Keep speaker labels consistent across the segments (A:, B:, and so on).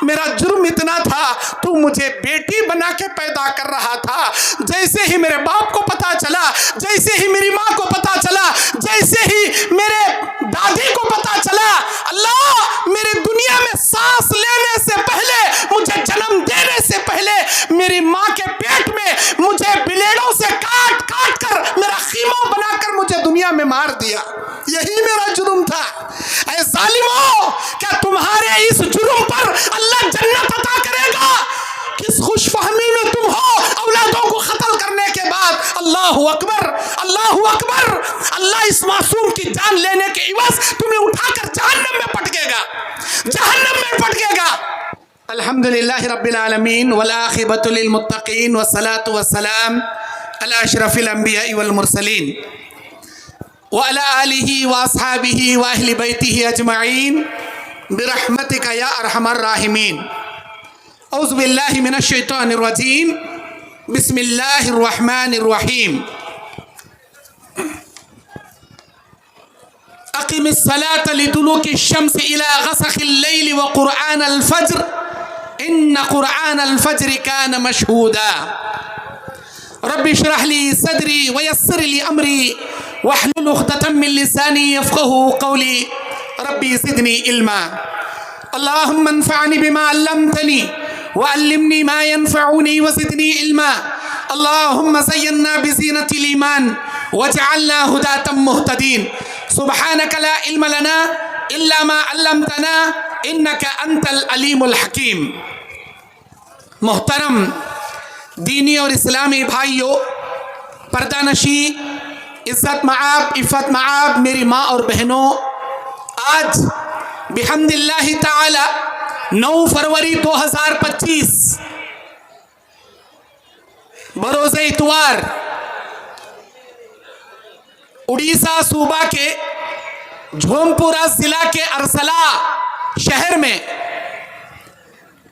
A: میرا جرم اتنا تھا، تو مجھے بیٹی بنا کے پیدا کر رہا تھا. جیسے ہی میرے باپ کو پتا چلا، جیسے ہی میری ماں کو پتا چلا، جیسے ہی میرے دادی کو پتا چلا، اللہ میری دنیا میں سانس لینے سے پہلے، مجھے جنم دینے سے پہلے میری ماں کے پیٹ میں مجھے بلیڈوں سے کاٹ کاٹ کر میرا خیمہ بنا کر مجھے دنیا میں مار دیا. یہی میرا جرم تھا. اے ظالموں، کیا تمہارے اس جرم پر اللہ جنت عطا کرے گا؟ کس خوش فہمی میں تم ہو اولادوں کو قتل کرنے کے بعد. اللہ اکبر، اللہ اکبر. اللہ اس معصوم کی جان لینے کے عوض تمہیں اٹھا کر جہنم میں پٹکے گا، جہنم میں پٹکے گا. الحمدللہ رب العالمین والعاقبۃ للمتقین والصلاة والسلام علی اشرف الانبیاء والمرسلین وعلی آلہ واصحابہ واہل بیتہ اجمعین برحمتک یا ارحم الراحمین. اعوذ باللہ من الشیطان الرجیم. بسم اللہ الرحمن الرحیم. اقم الصلاة لدلوک الشمس الى غسق اللیل وقرآن الفجر ان قرآن الفجر کان مشہودا. رب اشرح لی صدری ویسر لی امری واحلل عقدۃ من لسانی یفقهوا قولی. ربی زدنی علما. اللهم انفعنی بما علمتنی وعلمنی ما ينفعنی وزدنی علما. اللهم زینا بزینة الایمان واجعلنا هداة مهتدین. سبحانك لا علم لنا الا ما علمتنا انك انت العلیم الحکیم. محترم دینی اور اسلامی بھائیوں، پردہ نشی، عزت معاب، عفت معاب میری ماں اور بہنوں، آج بحمد اللہ تعالی 9 فروری 2025 بروز اتوار اڑیسہ صوبہ کے جھومپورہ ضلع کے ارسلہ شہر میں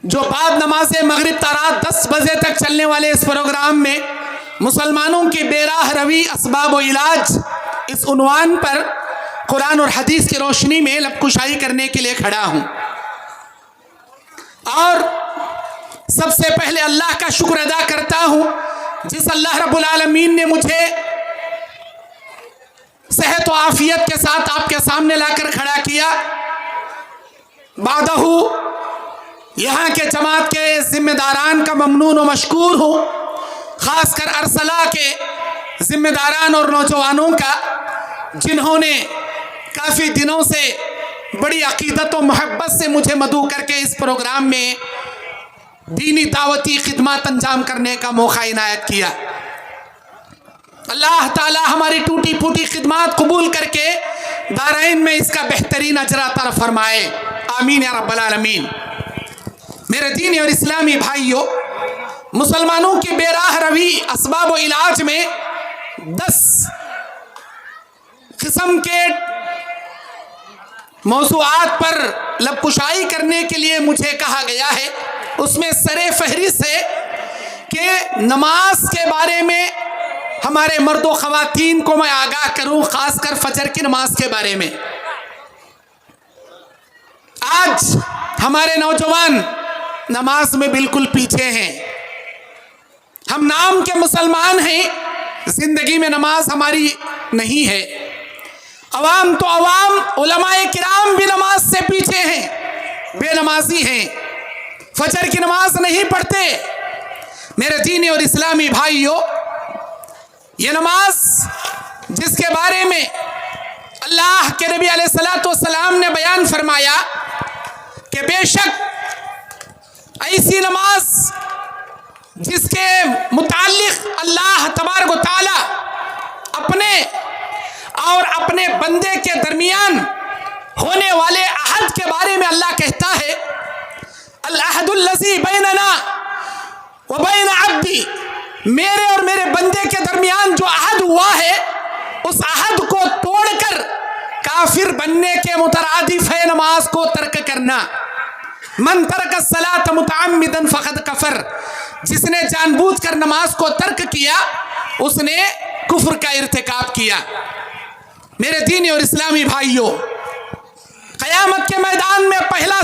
A: جو بعد نماز مغرب تا رات 10 بجے تک چلنے والے اس پروگرام میں مسلمانوں کی بے راہ روی اسباب و علاج، اس عنوان پر قرآن اور حدیث کی روشنی میں لب کشائی کرنے کے لیے کھڑا ہوں. اور سب سے پہلے اللہ کا شکر ادا کرتا ہوں جس اللہ رب العالمین نے مجھے صحت و عافیت کے ساتھ آپ کے سامنے لا کر کھڑا کیا. بعدہ یہاں کے جماعت کے ذمہ داران کا ممنون و مشکور ہوں، خاص کر ارسلہ کے ذمہ داران اور نوجوانوں کا، جنہوں نے کافی دنوں سے بڑی عقیدت و محبت سے مجھے مدعو کر کے اس پروگرام میں دینی دعوتی خدمات انجام کرنے کا موقع عنایت کیا. اللہ تعالی ہماری ٹوٹی پھوٹی خدمات قبول کر کے دارین میں اس کا بہترین اجر عطا فرمائے. آمین یا رب العالمین. میرے دینی اور اسلامی بھائیوں، مسلمانوں کی بے راہ روی اسباب و علاج میں 10 قسم کے موضوعات پر لب کشائی کرنے کے لیے مجھے کہا گیا ہے. اس میں سر فہرست ہے کہ نماز کے بارے میں ہمارے مرد و خواتین کو میں آگاہ کروں، خاص کر فجر کی نماز کے بارے میں. آج ہمارے نوجوان نماز میں بالکل پیچھے ہیں. ہم نام کے مسلمان ہیں، زندگی میں نماز ہماری نہیں ہے. عوام تو عوام، علماء کرام بھی نماز سے پیچھے ہیں، بے نمازی ہیں، فجر کی نماز نہیں پڑھتے. میرے دینی اور اسلامی بھائیوں، یہ نماز جس کے بارے میں اللہ کے نبی علیہ السلام نے بیان فرمایا کہ بے شک ایسی نماز جس کے متعلق اللہ تبارک و تعالی اپنے اور اپنے بندے کے درمیان ہونے والے عہد کے بارے میں اللہ کہتا ہے، العہد الذی بیننا و بین عبدی، میرے اور میرے بندے کے درمیان جو عہد ہوا ہے اس عہد کو توڑ کر کافر بننے کے مترادف ہے نماز کو ترک کرنا. من ترک الصلاۃ متعمدا فقد کفر، جس نے جان بوجھ کر نماز کو ترک کیا اس نے کفر کا ارتکاب کیا. میرے دینی اور اسلامی بھائیوں، قیامت کے میدان میں پہلا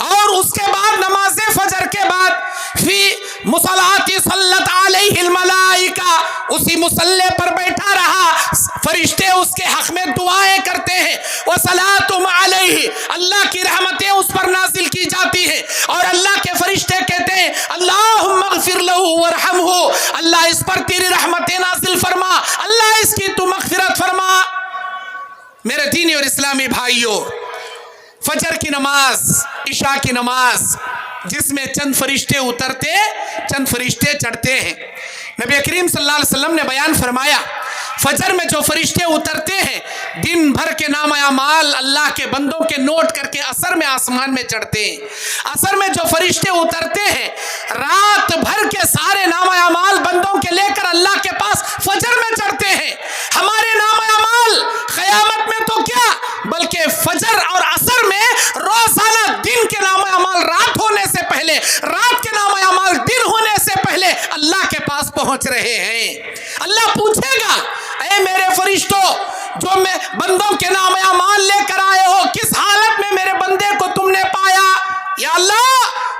A: اور اس کے بعد نماز فجر کے بعد فی مصلاۃ صلت علیہ الملائکہ، اسی مصلی پر بیٹھا رہا، فرشتے اس کے حق میں دعائیں کرتے ہیں، وصلاۃ علیہ، اللہ کی رحمتیں اس پر نازل کی جاتی ہیں، اور اللہ کے فرشتے کہتے ہیں اللہم اغفر لہ وارحمہ، اللہ اس پر تیری رحمتیں نازل فرما، اللہ اس کی تو مغفرت فرما۔ میرے دینی اور اسلامی بھائیوں، فجر کی نماز، عشاء کی نماز، جس میں چند فرشتے اترتے چند فرشتے چڑھتے ہیں، نبی کریم صلی اللہ علیہ وسلم نے بیان فرمایا فجر میں جو فرشتے اترتے ہیں دن بھر کے نام اعمال اللہ کے بندوں کے نوٹ کر کے عصر میں آسمان میں چڑھتے ہیں، عصر میں جو فرشتے اترتے ہیں رات بھر کے سارے نام اعمال بندوں کے لے کر اللہ کے پاس فجر میں چڑھتے ہیں۔ ہمارے نام اعمال قیامت میں تو کیا بلکہ فجر اور عصر میں روزانہ دن کے نام اعمال رات ہونے سے پہلے، رات کے نام اعمال دن ہونے سے پہلے اللہ کے پاس پہنچ رہے ہیں۔ اللہ پوچھے گا اے میرے فرشتوں جو میں بندوں کے نام اعمال لے کر آئے ہو، کس حالت میں میرے بندے کو تم نے پایا؟ یا اللہ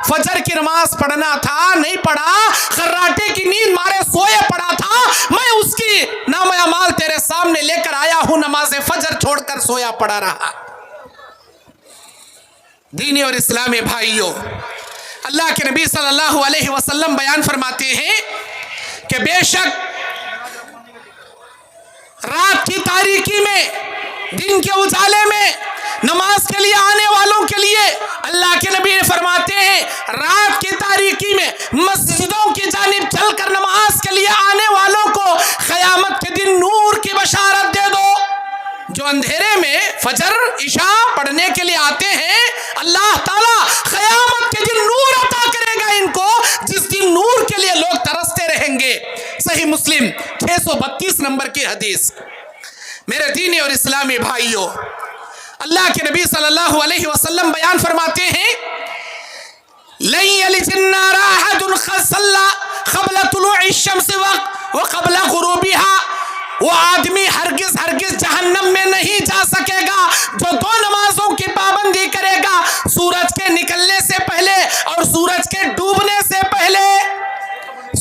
A: فجر کی نماز پڑھنا تھا، نہیں پڑھا، خراٹے کی نیند مارے سوئے پڑا تھا، میں اس کی نام اعمال تیرے سامنے لے کر آیا ہوں، نماز فجر چھوڑ کر سویا پڑا رہا۔ دینی اور اسلامی بھائیوں، اللہ کے نبی صلی اللہ علیہ وسلم بیان فرماتے ہیں کہ بے شک رات کی تاریکی میں، دن کے اجالے میں نماز کے لیے آنے والوں کے لیے اللہ کے نبی فرماتے ہیں رات کی تاریکی میں مسجدوں کی جانب چل کر نماز کے لیے آنے والوں کو قیامت کے دن نور کی بشارت دے دو۔ جو اندھیرے میں فجر عشاء پڑھنے کے لیے آتے ہیں اللہ تعالیٰ قیامت کے دن نور عطا کرے گا ان کو، جس دن نور کے لیے لوگ ترستے رہیں گے۔ صحیح مسلم 632 نمبر کی حدیث۔ میرے دینی اور اسلامی بھائیوں، اللہ کے نبی صلی اللہ علیہ وسلم بیان فرماتے ہیں لن یلج النار احد صلی قبل طلوع الشمس وقبل غروبها، وہ آدمی ہرگز ہرگز جہنم میں نہیں جا سکے گا جو دو نمازوں کی پابندی کرے گا، سورج کے نکلنے سے پہلے اور سورج کے ڈوبنے سے پہلے۔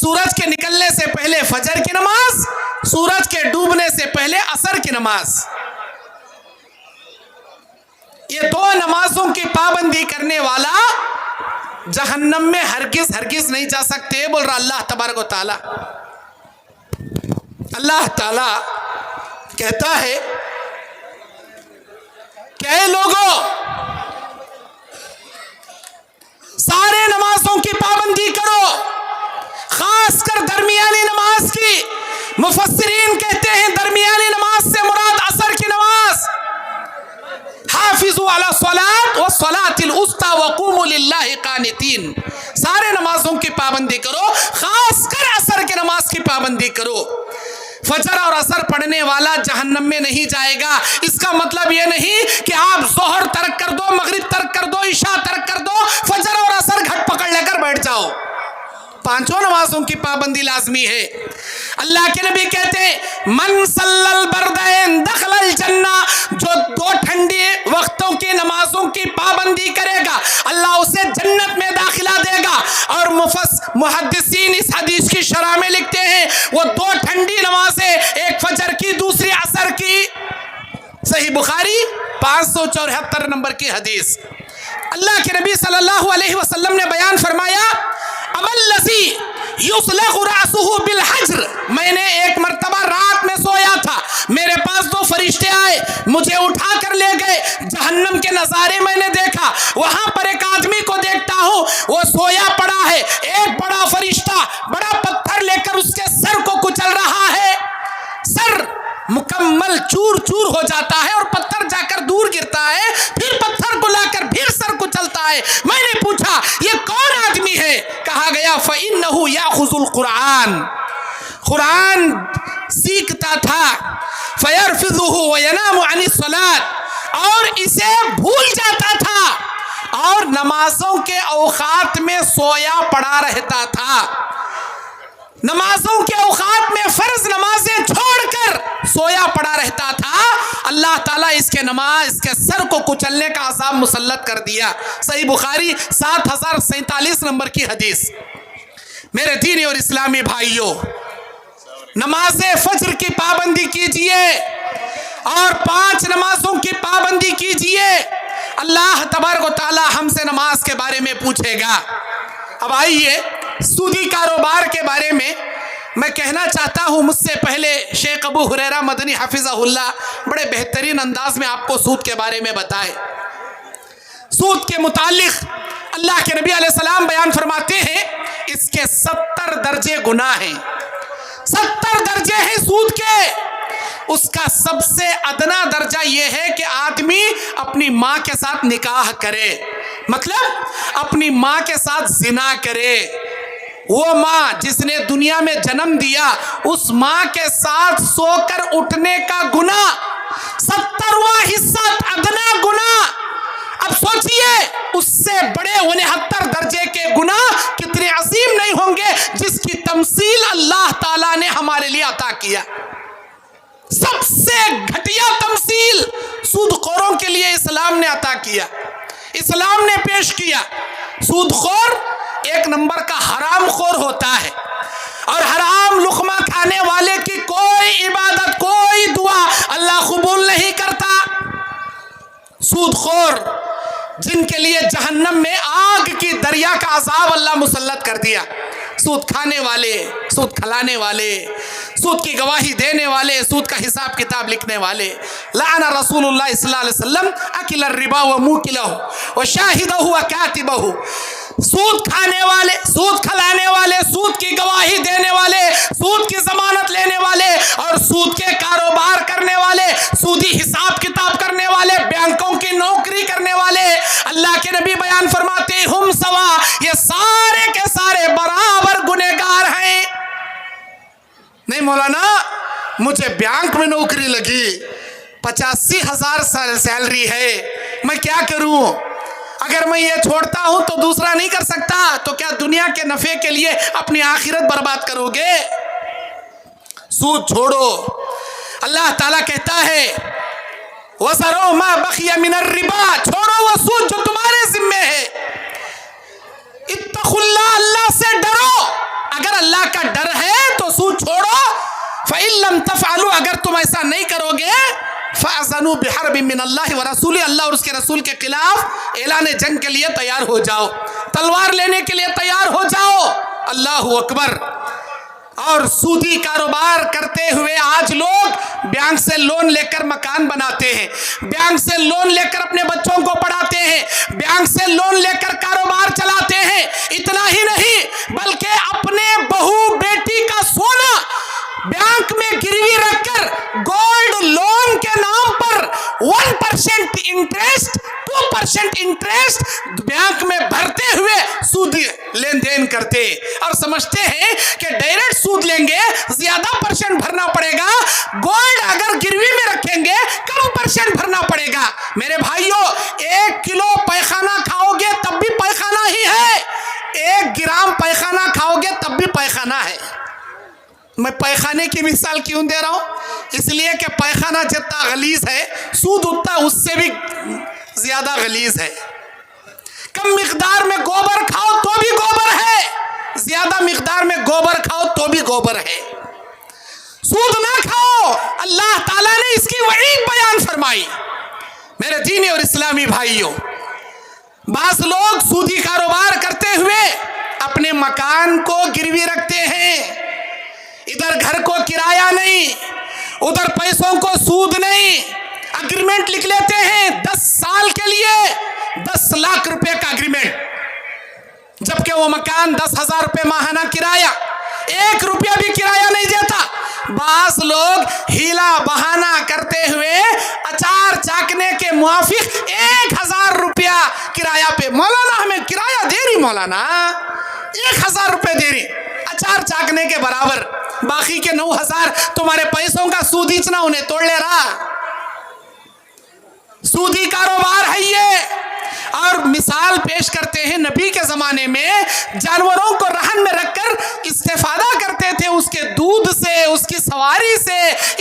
A: سورج کے نکلنے سے پہلے فجر کی نماز، سورج کے ڈوبنے سے پہلے عصر کی نماز، یہ دو نمازوں کی پابندی کرنے والا جہنم میں ہرگز ہرگز نہیں جا سکتے، بول رہا اللہ تبارک و تعالی۔ اللہ تعالیٰ کہتا ہے کہ اے لوگوں سارے نمازوں کی پابندی کرو، خاص کر درمیانی نماز کی۔ مفسرین کہتے ہیں درمیانی نماز سے مراد عصر کی نماز۔ حافظوا علی الصلاۃ والصلاۃ الوسطی وقوموا للہ قانتین، سارے نمازوں کی پابندی کرو، خاص کر عصر کی نماز کی پابندی کرو۔ فجر اور عصر پڑھنے والا جہنم میں نہیں جائے گا، اس کا مطلب یہ نہیں کہ آپ ظہر ترک کر دو، مغرب ترک کر دو، عشاء ترک کر دو، فجر اور عصر گھٹ پکڑ لے کر بیٹھ جاؤ۔ پانچوں نمازوں کی پابندی لازمی ہے۔ اللہ کے نبی کہتے ہیں من صلی البردین دخل الجنہ، جو دو ٹھنڈی وقتوں کی نمازوں کی پابندی کرے گا اللہ اسے جنت میں داخلہ دے گا۔ اور محدثین اس حدیث کی شرح میں لکھتے ہیں وہ دو ٹھنڈی نمازیں، ایک فجر کی دوسری عصر کی۔ صحیح بخاری 574 نمبر کی حدیث۔ اللہ کے نبی صلی اللہ علیہ وسلم نے بیان فرمایا الذی یصلغ رأسہ بالحجر، میں نے ایک مرتبہ رات میں سویا تھا، میرے پاس دو فرشتے آئے، مجھے اٹھا کر لے گئے، جہنم کے نظارے میں نے دیکھا، وہاں پر ایک آدمی کو دیکھتا ہوں وہ سویا پڑا ہے، ایک بڑا فرشتہ بڑا پتھر لے کر اس کے سر کو کچل رہا ہے، سر مکمل چور چور ہو جاتا ہے اور پتھر جا کر دور گرتا ہے، پھر پتھر کو لا کر پھر سر کو چلتا ہے۔ میں نے پوچھا یہ کون آدمی ہے؟ کہا گیا فَإِنَّهُ يَأْخُذُ الْقُرْآنَ، قرآن سیکھتا تھا، فَيَرْفِضُهُ وَيَنَامُ عَنِ الصَّلَاةِ، اور اسے بھول جاتا تھا اور نمازوں کے اوقات میں سویا پڑا رہتا تھا، نمازوں کے اوقات میں فرض نمازیں چھوڑ کر سویا پڑا رہتا تھا۔ اللہ تعالیٰ اس کے نماز اس کے سر کو کچلنے کا عذاب مسلط کر دیا۔ صحیح بخاری 7047 نمبر کی حدیث۔ میرے دینی اور اسلامی بھائیوں، نماز فجر کی پابندی کیجئے اور 5 نمازوں کی پابندی کیجئے۔ اللہ تبارک و تعالیٰ ہم سے نماز کے بارے میں پوچھے گا۔ اب آئیے سودی کاروبار کے بارے میں کہنا چاہتا ہوں۔ مجھ سے پہلے شیخ ابو ہریرہ مدنی حفظہ اللہ بڑے بہترین انداز میں آپ کو سود کے بارے میں بتائے۔ سود کے متعلق اللہ کے نبی علیہ السلام بیان فرماتے ہیں اس کے 70 درجے گناہ ہیں۔ 70 درجے ہیں سود کے۔ اس کا سب سے ادنا درجہ یہ ہے کہ آدمی اپنی ماں کے ساتھ نکاح کرے، مطلب اپنی ماں کے ساتھ زنا کرے۔ وہ ماں جس نے دنیا میں جنم دیا، اس ماں کے ساتھ سو کر اٹھنے کا گناہ 70واں حصہ ادنا گناہ۔ اب سوچئے اس سے بڑے 69 درجے کے گناہ کتنے عظیم نہیں ہوں گے جس کی تمثیل اللہ تعالیٰ نے ہمارے لیے عطا کیا۔ سب سے گھٹیا تمثیل سود خوروں کے لیے اسلام نے عطا کیا، اسلام نے پیش کیا۔ سود خور ایک نمبر کا حرام خور ہوتا ہے، اور حرام لقمہ کھانے والے کی کوئی عبادت کوئی دعا اللہ قبول نہیں کرتا۔ سود خور جن کے لیے جہنم میں آگ کی دریا کا عذاب اللہ مسلط کر دیا۔ سود کھانے والے، سود کھلانے والے، سود کی گواہی دینے والے، سود کا حساب کتاب لکھنے والے۔ لعن رسول اللہ صلی اللہ علیہ وسلم اکل الربا وموکلہ وشاہدہ وکاتبہ۔ سود کھانے والے، سود کھلانے والے، سود کی گواہی دینے والے، سود کی ضمانت لینے والے اور سود کے کاروبار کرنے والے، سودی حساب کتاب کرنے والے، بینکوں کی نوکری کرنے والے، اللہ کے نبی بیان فرماتے ہم سوا، یہ سارے کے سارے برابر گنہگار ہیں۔ نہیں مولانا مجھے بینک میں نوکری لگی، 85,000 سیلری ہے، میں کیا کروں؟ اگر میں یہ چھوڑتا ہوں تو دوسرا نہیں کر سکتا، تو کیا دنیا کے نفع کے لیے اپنی آخرت برباد کرو گے؟ سود چھوڑو۔ اللہ تعالیٰ کہتا ہے وَذَرُوا مَا بَقِيَ مِنَ الرِّبَا، چھوڑو وہ سود جو تمہارے ذمہ ہے۔ اتقوا اللہ، اللہ سے ڈرو۔ اگر اللہ کا ڈر ہے تو سود چھوڑو۔ فَإِن لَمْ تَفْعَلُوا، اگر تم ایسا نہیں کرو گے فَأَذَنُوا بِحَرْبٍ مِّنَ اللَّهِ وَرَسُولِهِ، اللہ اور اس کے رسول کے خلاف اعلان جنگ کے لیے تیار ہو جاؤ، تلوار لینے کے لیے تیار ہو جاؤ۔ اللہ اکبر۔ اور سودی کاروبار کرتے ہوئے آج لوگ بینک سے لون لے کر مکان بناتے ہیں، بینک سے لون لے کر اپنے بچوں کو پڑھاتے ہیں، بینک سے لون لے کر کاروبار چلاتے ہیں۔ اتنا ہی نہیں بلکہ اپنے بہو بیٹی کا سونا بینک میں گروی رکھ کر گولڈ لون کے نام پر 1% انٹریسٹ 2% انٹریسٹ بینک میں بھرتے ہوئے سود لین دین کرتے، اور سمجھتے ہیں کہ ڈائریکٹ سود لیں گے زیادہ پرسنٹ بھرنا پڑے گا، گولڈ اگر گروی میں رکھیں گے کم پرسنٹ بھرنا پڑے گا۔ میرے بھائیوں، 1 کلو پیخانہ کھاؤ گے تب بھی پیخانہ ہی ہے، 1 گرام پیخانہ کھاؤ گے تب بھی پیخانہ ہے۔ میں پیخانے کی مثال کیوں دے رہا ہوں؟ اس لیے کہ پیخانہ جتنا غلیظ ہے سود اتنا اس سے بھی زیادہ غلیظ ہے۔ کم مقدار میں گوبر کھاؤ تو بھی گوبر ہے، زیادہ مقدار میں گوبر کھاؤ تو بھی گوبر ہے۔ سود نہ کھاؤ، اللہ تعالیٰ نے اس کی وعید بیان فرمائی۔ میرے دینی اور اسلامی بھائیوں، بعض لوگ سودی کاروبار کرتے ہوئے اپنے مکان کو گروی رکھتے ہیں، ادھر گھر کو کرایہ نہیں، ادھر پیسوں کو سود نہیں، اگریمنٹ لکھ لیتے ہیں 10 سال کے لیے 10 لاکھ روپے کا اگریمنٹ، جبکہ وہ مکان 10,000 روپے ماہانہ کرایہ، 1 روپیہ بھی کرایہ نہیں دیتا۔ بعض لوگ ہیلا بہانہ کرتے ہوئے اچار چاکنے کے موافق 1,000 روپیہ کرایہ پہ، مولانا ہمیں کرایہ دے رہی، مولانا 1,000 روپے دے رہی اچار چاکنے کے برابر، باقی کے 9,000 تمہارے پیسوں کا سود اتنا انہیں توڑ لے رہا۔ سودی کاروبار ہے یہ۔ اور مثال پیش کرتے ہیں نبی کے زمانے میں جانوروں کو رہن میں رکھ کر استفادہ کرتے تھے، اس کے دودھ سے، اس کی سواری سے،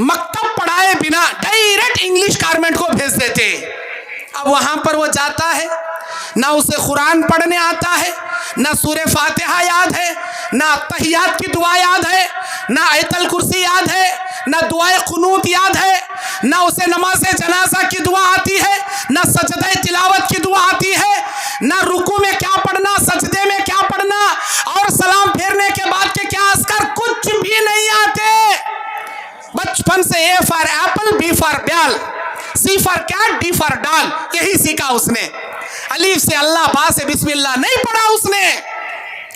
A: مکتب پڑھائے بنا ڈائریکٹ انگلش گارمنٹ کو بھیج دیتے. اب وہاں پر وہ جاتا ہے, نہ اسے قرآن پڑھنے آتا ہے, نہ سورہ فاتحہ یاد ہے, نہ تحیات کی دعا یاد ہے, نہ آیت الکرسی یاد ہے, نہ دعائے قنوت یاد ہے, نہ اسے نماز جنازہ کی دعا آتی ہے, نہ سجدہ تلاوت کی دعا آتی ہے, نہ رکوع میں کیا پڑھنا, سجدے میں کیا پڑھنا, اور سلام پھیرنے کے بعد کے کیا اذکار, کچھ بھی نہیں آتے. بچپن سے A for apple, B for ball, C for cat, D for doll, یہی سیکھا اس نے. الف سے اللہ, با سے بسم اللہ نہیں پڑھا اس نے,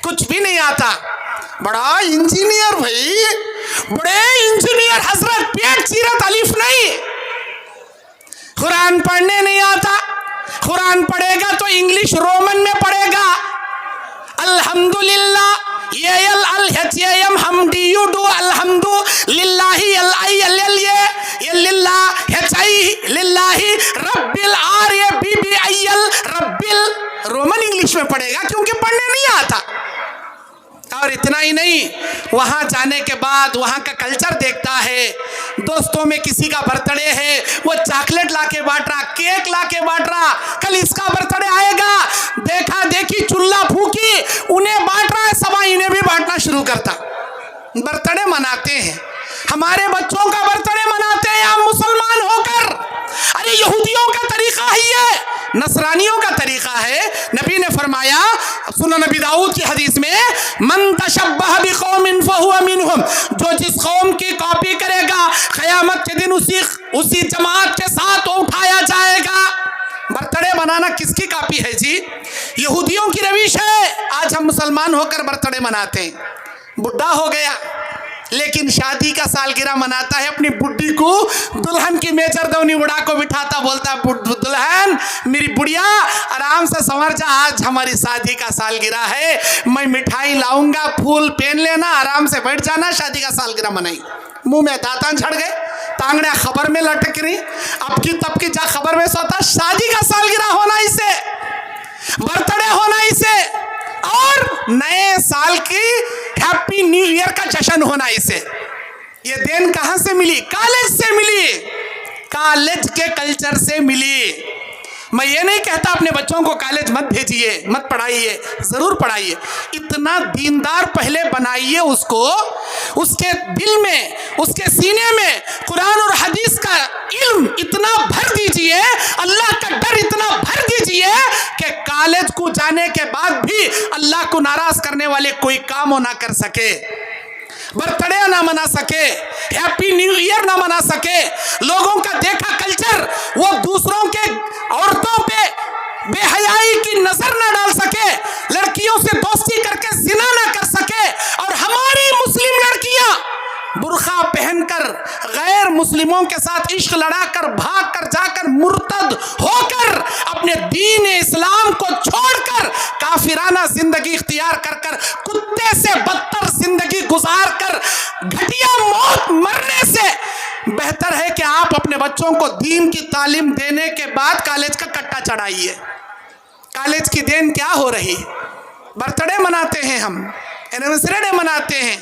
A: کچھ بھی نہیں آتا. بڑا انجینئر بھائی, بڑے انجینئر حضرت, پیٹ سیرت الف نہیں. قرآن پڑھنے نہیں آتا, قرآن پڑھے گا تو انگلش رومن میں پڑھے گا. الحمدللہ یہ الہم ہم ڈی یو ڈو الحمدو للہ یہ للہ ہچائی للہ رب الار یہ بی بی ایل رب رومن انگلش میں پڑھے گا کیونکہ پڑھنے نہیں آتا. اور اتنا ہی نہیں, وہاں جانے کے بعد وہاں کا کلچر دیکھتا ہے. دوستوں میں کسی کا برتھ ڈے ہے, وہ چاکلیٹ لا کے بانٹ رہا, کیک لا کے بانٹ رہا, کل اس کا برتھ ڈے آئے گا, دیکھا دیکھی چولہا پھونکی, انہیں بانٹ رہا ہے, سوا انہیں بھی بانٹنا شروع کرتا. برتھ ڈے مناتے ہیں, ہمارے بچوں کا برتھ ڈے مناتے ہیں ہم مسلمان ہو کر. ارے یہودیوں کا طریقہ ہی ہے, نصرانیوں کا طریقہ ہے. نبی نے فرمایا سنن نبی داؤد کی حدیث میں, من تشبہ بقوم فہو منہم, جو جس قوم کی کاپی کرے گا قیامت کے دن اسی جماعت کے ساتھ اٹھایا جائے گا. برتھ ڈے منانا کس کی کاپی ہے جی؟ یہودیوں کی روش ہے. آج ہم مسلمان ہو کر برتھ ڈے مناتے ہیں. بڈھا ہو گیا لیکن شادی کا سالگرہ مناتا ہے, اپنی بڈھی کو دلہن کی میجر دونی اڑا کو بٹھاتا, بولتا ہے دلہن میری بڑھیا آرام سے سنور جا, آج ہماری شادی کا سالگرہ ہے, میں مٹھائی لاؤں گا, پھول پہن لینا, آرام سے بیٹھ جانا, شادی کا سالگرہ منائی. منہ میں دانتان جھڑ گئے, ٹانگڑیاں خبر میں لٹک رہی, اب کی تب کی جا خبر میں سوتا. شادی کا سالگرہ ہونا اسے, برتھ ڈے ہونا اسے, اور نئے سال کی ہیپی نیو ایئر کا جشن ہونا اسے. یہ دین کہاں سے ملی؟ کالج سے ملی, کالج کے کلچر سے ملی. میں یہ نہیں کہتا اپنے بچوں کو کالج مت بھیجیے, مت پڑھائیے, ضرور پڑھائیے. اتنا دیندار پہلے بنائیے اس کو, اس کے دل میں, اس کے سینے میں قرآن اور حدیث کا علم اتنا بھر دیجیے, اللہ کا ڈر اتنا بھر دیجیے کہ کالج کو جانے کے بعد بھی اللہ کو ناراض کرنے والے کوئی کام وہ نہ کر سکے, برتھ ڈے نہ منا سکے, ہیپی نیو ایئر نہ منا سکے. لوگوں کا دیکھا کلچر وہ دوسروں کے عورتوں پہ بے حیائی کی نظر نہ ڈال سکے, لڑکیوں سے دوستی کر کے زنا نہ کر سکے, اور ہماری مسلم لڑکیاں برقع پہن کر غیر مسلموں کے ساتھ عشق لڑا کر, بھاگ کر, جا کر, مرتد ہو کر, اپنے دین اسلام کو چھوڑ کر کافرانہ زندگی اختیار کر کر, کتے سے بدتر زندگی گزار کر, گھٹیا موت مرنے سے بہتر ہے کہ آپ اپنے بچوں کو دین کی تعلیم دینے کے بعد کالج کا کٹا چڑھائیے. کالج کی دین کیا ہو رہی؟ برتھ ڈے مناتے ہیں ہم, اینیورسری ڈے مناتے ہیں,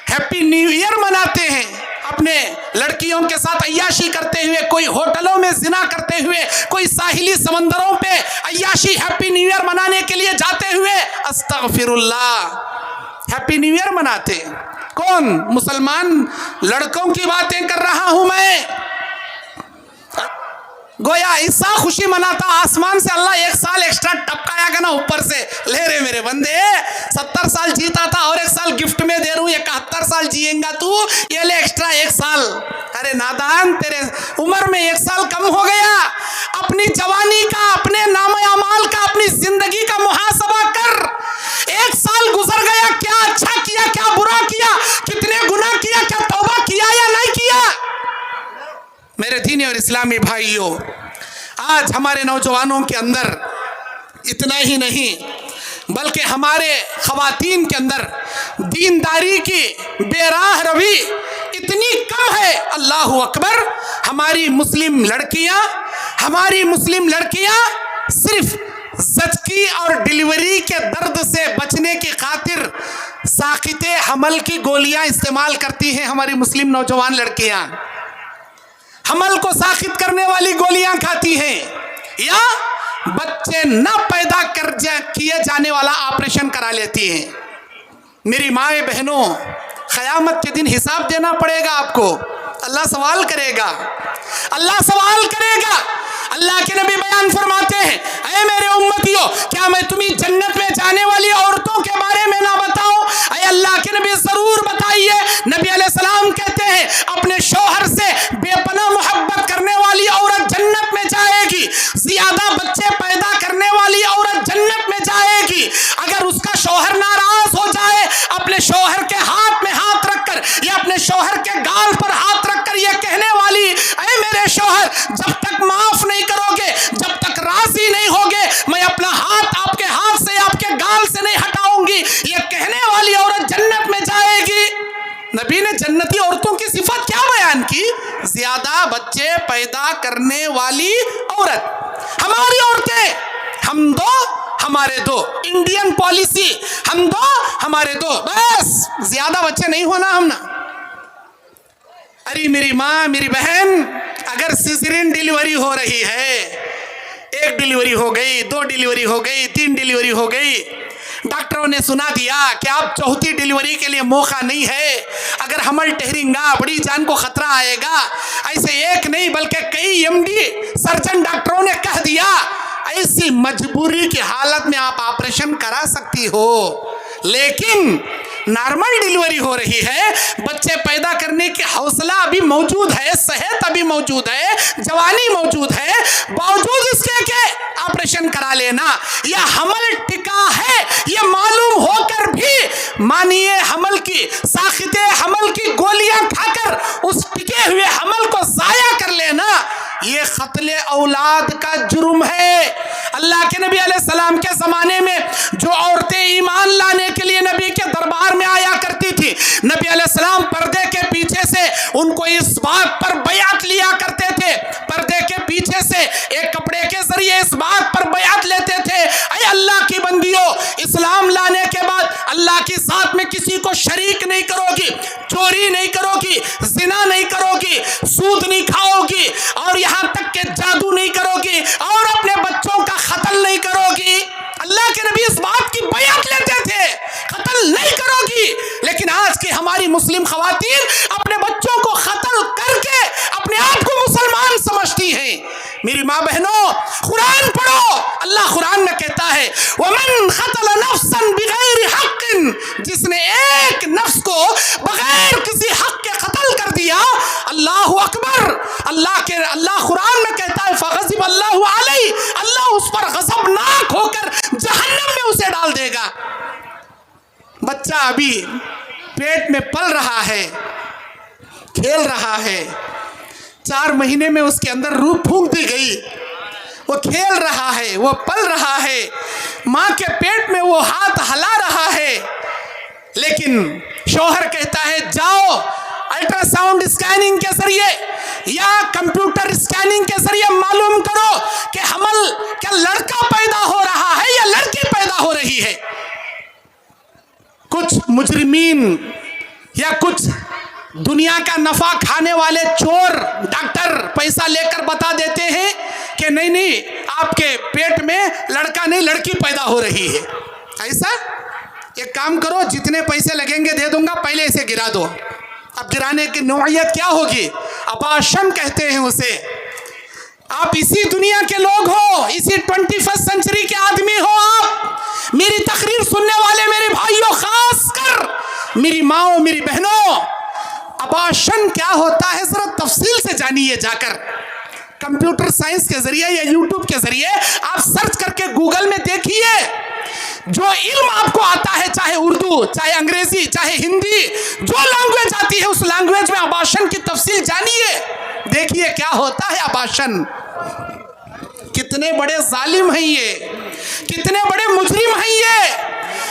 A: ہیپی نیو ایئر مناتے ہیں, اپنے لڑکیوں کے ساتھ عیاشی کرتے ہوئے, کوئی ہوٹلوں میں زنا کرتے ہوئے, کوئی ساحلی سمندروں پہ عیاشی ہیپی نیو ایئر منانے کے لیے جاتے ہوئے. استغفر اللہ, ہیپی نیو ایئر مناتے کون؟ مسلمان لڑکوں کی باتیں کر رہا ہوں میں. گویا ایسا خوشی مناتا, آسمان سے اللہ 1 سال ایکسٹرا ٹپکایا گا نا اوپر سے, لے رہے میرے بندے 70 سال جیتا تھا اور 1 سال گفٹ میں دے رہا ہوں, 71 سال جیئیں گا تو, یہ لے ایکسٹرا 1 سال. ارے نادان, تیرے عمر میں 1 سال کم ہو گیا. اپنی جوانی کا, اپنے نام اعمال کا, اپنی زندگی کا محاسبہ کر. 1 سال گزر گیا, کیا اچھا کیا, کیا برا کیا, کتنے گناہ کیا, کیا توبہ کیا یا نہیں کیا؟ میرے دینی اور اسلامی بھائیوں, آج ہمارے نوجوانوں کے اندر اتنا ہی نہیں بلکہ ہمارے خواتین کے اندر دینداری کی بے راہ روی اتنی کم ہے. اللہ اکبر, ہماری مسلم لڑکیاں صرف زچگی اور ڈیلیوری کے درد سے بچنے کی خاطر ساقط حمل کی گولیاں استعمال کرتی ہیں. ہماری مسلم نوجوان لڑکیاں حمل کو ساخت کرنے والی گولیاں کھاتی ہیں، یا بچے نہ پیدا کیے جانے والا آپریشن کرا لیتی ہیں۔ میری مائیں بہنوں، قیامت کے دن حساب دینا پڑے گا آپ کو، اللہ سوال کرے گا، اللہ سوال کرے گا۔ اللہ کے نبی بیان فرماتے ہیں، اے میرے امتیوں، کیا میں تمہیں جنت میں جانے والی عورتوں کے بارے میں نہ بتاؤں؟ اے اللہ کے نبی ضرور بتائیے۔ نبی علیہ السلام کہتے ہیں، اپنے شوہر سے بے پناہ محبت کرنے والی عورت جنت میں جائے گی، زیادہ بچے پیدا کرنے والی عورت جنت میں جائے گی۔ اگر اس کا شوہر ناراض ہو جائے، اپنے شوہر کے ہاتھ میں ہاتھ رکھ کر یا اپنے شوہر کے گال پر ہاتھ رکھ کر یہ کہنے والی، اے میرے شوہر، جب تک معاف نہیں کرو گے، جب تک راضی نہیں ہوگے، میں اپنا ہاتھ آپ کے ہاتھ سے آپ کے گال سے نہیں ہٹاؤں گی، یہ کہنے والی عورت جنت میں جائے گی۔ نبی نے جنتی عورتوں کی صفت کیا بیان کی؟ زیادہ بچے پیدا کرنے والی عورت۔ ہماری عورتیں، ہم دو ہمارے دو، انڈین پالیسی، ہم دو ہمارے دو، بس زیادہ بچے نہیں ہونا ہم نا۔ ارے میری ماں، میری بہن، اگر سیزرین ڈیلیوری ہو رہی ہے، ایک ڈیلیوری ہو گئی، دو ڈیلیوری ہو گئی، تین ڈیلیوری ہو گئی، ڈاکٹروں نے سنا دیا کہ اب چوتھی ڈیلیوری کے لیے موقع نہیں ہے، اگر حمل ٹھہریں گا بڑی جان کو خطرہ آئے گا، ایسے ایک نہیں بلکہ کئی MD سرجن ڈاکٹروں نے کہہ دیا، ایسی مجبوری کی حالت میں آپ آپریشن کرا سکتی ہو، لیکن نارمل ڈیلیوری ہو رہی ہے، بچے پیدا کرنے کی حوصلہ ابھی موجود ہے، صحت ابھی موجود ہے، جوانی موجود ہے، باوجود اس کے کہ آپریشن کرا لینا، یہ حمل ٹکا ہے، یہ معلوم ہو کر بھی مانیے حمل کی ساخت حمل کی گولیاں کھا کر اس ٹکے ہوئے حمل کو ضائع کر لینا، یہ قتل اولاد کا جرم ہے۔ اللہ کے نبی علیہ السلام کے زمانے میں جو عورتیں ایمان لانے کے لیے نبی کے دربار میں آیا کرتی تھی، نبی علیہ السلام پردے کے پیچھے سے ان کو اس بات پر بیعت لیا کرتے تھے، پردے کے پیچھے سے ایک کپڑے کے ذریعے اس بات پر بیعت لیتے تھے، اے اللہ کی بندیوں، اسلام لانے کے بعد اللہ کی ذات میں کسی کو شریک نہیں کرو گی، چوری نہیں کرو گی، زنا نہیں کرو گی، سود نہیں کھاؤ گی، اور یہاں تک کہ جادو نہیں کرو گی، اور اپنے بچوں کا قتل نہیں کرو گی۔ اللہ کے نبی اس بات کی بیعت لیتے تھے، قتل نہیں کرو گی، لیکن آج کی ہماری مسلم خواتین اپنے بچوں کو قتل کر کے اپنے آپ کو مسلمان سمجھتی ہیں۔ میری ماں بہنوں، قرآن پڑھو، اللہ قرآن میں کہتا ہے وَمَنْ قَتَلَ نَفْسًا بِغَيْرِ حَقٍ، جس نے ایک نفس کو بغیر کسی حق کے قتل کر دیا، اللہ اکبر، اللہ قرآن میں کہتا ہے فَغَضِبَ اللَّهُ عَلَيْهِ، اللہ اس پر غضبناک ہو کر جہنم میں اسے ڈال دے گا۔ بچہ ابھی پیٹ میں پل رہا ہے، کھیل رہا ہے، 4 مہینے میں اس کے اندر روح پھونک دی گئی، وہ کھیل رہا ہے، وہ پل رہا ہے، ماں کے پیٹ میں وہ ہاتھ ہلا رہا ہے، لیکن شوہر کہتا ہے جاؤ الٹرا ساؤنڈ اسکیننگ کے ذریعے یا کمپیوٹر اسکیننگ کے ذریعے معلوم کرو کہ حمل کیا لڑکا پیدا ہو رہا ہے یا لڑکی پیدا ہو رہی ہے۔ کچھ مجرمین یا کچھ دنیا کا نفع کھانے والے چور ڈاکٹر پیسہ لے کر بتا دیتے ہیں کہ نہیں آپ کے پیٹ میں لڑکا نہیں لڑکی پیدا ہو رہی ہے۔ ایسا ایک کام کرو، جتنے پیسے لگیں گے دے دوں گا، پہلے اسے گرا دو۔ اب گرانے کی نوعیت کیا ہوگی؟ اباشن کہتے ہیں اسے۔ آپ اسی دنیا کے لوگ ہو، اسی 21 سینچری کے آدمی ہو آپ۔ میری تقریر سننے والے میرے بھائیوں، خاص کر میری ماں، میری بہنوں، اباشن کیا ہوتا ہے ذرا تفصیل سے جانیے جا کر۔ کمپیوٹر سائنس کے ذریعے یا یوٹیوب کے ذریعے آپ سرچ کر کے گوگل میں دیکھیے، جو علم آپ کو آتا ہے، چاہے اردو، چاہے انگریزی، چاہے ہندی، جو لینگویج آتی ہے اس لینگویج میں اباشن کی تفصیل جانیے، دیکھیے کیا ہوتا ہے اباشن۔ کتنے بڑے ظالم ہیں یہ، کتنے بڑے مجرم ہیں یہ۔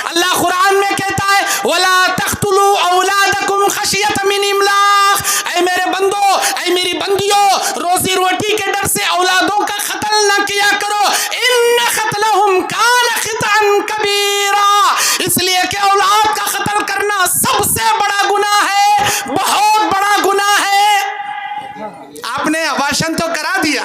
A: اللہ قرآن میں کہتا ہے وَلَا تَقْتُلُوا أَوْلَادَكُمْ خَشْيَةَ مِنْ إِمْلَاقٍ، اے میرے بندو، اے میری بندیوں، روزی روٹی کے ڈر سے اولادوں کا قتل نہ کیا کرو، إِنَّ قَتْلَهُمْ كَانَ خِطْئًا كَبِيرًا، اس لیے کہ اولاد کا قتل کرنا سب سے بڑا گناہ ہے، بہت بڑا گناہ ہے۔ آپ نے اباشن تو کرا دیا،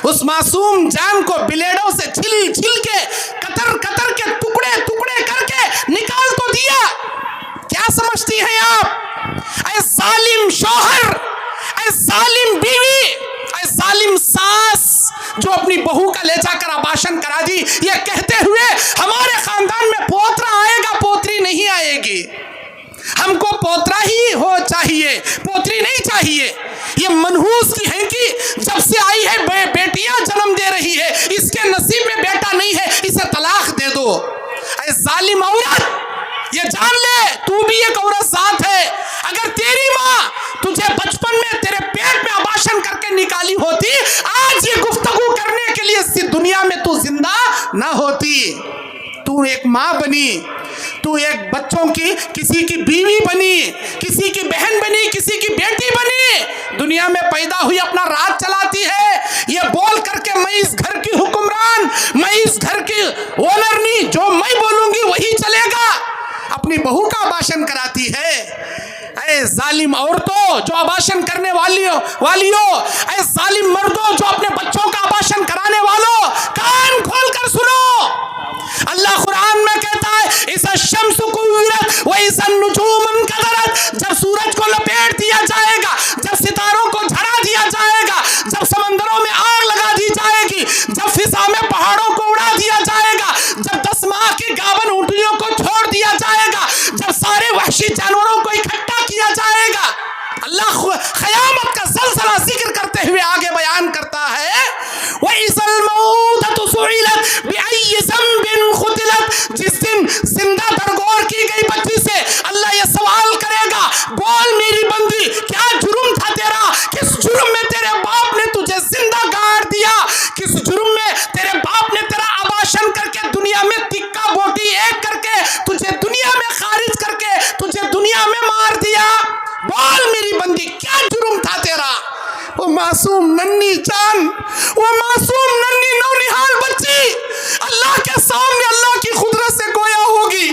A: اس معصوم جان کو بلیڈوں سے چھل چھل کے قطر قطر کے ٹکڑے ٹکڑے کر کے نکال تو دیا۔ کیا سمجھتی ہیں آپ؟ اے ظالم شوہر، اے ظالم بیوی، اے ظالم ساس جو اپنی بہو کا لے جا کر اباشن کرا دی، یہ کہتے ہوئے ہمارے خاندان میں پوترا آئے گا، پوتری نہیں آئے گی، ہم کو پوترا ہی ہو چاہیے، پوتری نہیں چاہیے۔ یہ منحوس کی ہے کہ جب سے آئی ہے بیٹیاں جنم دے رہی ہے، اس کے نصیب میں بیٹا نہیں ہے، اسے طلاق دے دو۔ اے ظالم عورت، یہ جان لے تو بھی ایک عورت ذات ہے۔ اگر تیری ماں تجھے بچپن میں تیرے پیٹ میں اباشن کر کے نکالی ہوتی، آج یہ گفتگو کرنے کے لیے اس دنیا میں تو زندہ نہ ہوتی۔ تو ایک ماں بنی، تو ایک بچوں کی کسی کی بیوی بنی، کسی کی بہن بنی، کسی کی بیٹی بنی، دنیا میں پیدا ہوئی اپنا راج چلاتی ہے، یہ بول کر کے میں اس گھر کی حکمران، میں اس گھر کی اونر نہیں، جو میں بولوں گی وہی چلے گا، اپنی بہو کا اباشن کراتی ہے۔ اے ظالم عورتوں جو اباشن کرنے والیوں، اے ظالم مردوں جو اپنے بچوں کا اباشن کرانے والوں، کان کھول کر سنو۔ اللہ قرآن میں کہتا ہے اِذَا الشَّمْسُ كُوِّرَتْ وَإِذَا النُّجُومُ انكَدَرَتْ، جب سورج کو لپیٹ دیا جائے گا، جب ستاروں کو جھڑا دیا جائے گا، جب سمندروں میں آگ لگا دی جائے گی، جب فضا میں پہاڑوں کو اڑا دیا جائے گا، جب 10 ماہ کی گاون اونٹنیوں کو چھوڑ دیا جائے گا، جب سارے وحشی جانوروں کو اکٹھا کیا جائے گا، اللہ قیامت کا زلزلہ ذکر کرتے ہوئے آگے بیان کرتا ہے وَإِذَا الْمَوْءُودَةُ سُئِلَتْ بِأَيِّ ذَنبٍ قُتِلَتْ، جس دن زندہ درگور کی گئی بچی سے اللہ یہ سوال کرے گا، بول میری بندی کیا جرم تھا تیرا، کس جرم میں تیرے باپ نے تجھے زندہ گاڑ دیا، کس جرم میں تیرے باپ نے تیرا اباشن کر کے دنیا میں تکا بوٹی ایک کر کے تجھے دنیا میں خارج کر کے تجھے دنیا میں مار دیا، بول میری بندی کیا جرم تھا تیرا۔ وہ معصوم ننھی جان، وہ معصوم ننھی نونہال بچی اللہ کے سامنے اللہ کی قدرت سے گویا ہوگی،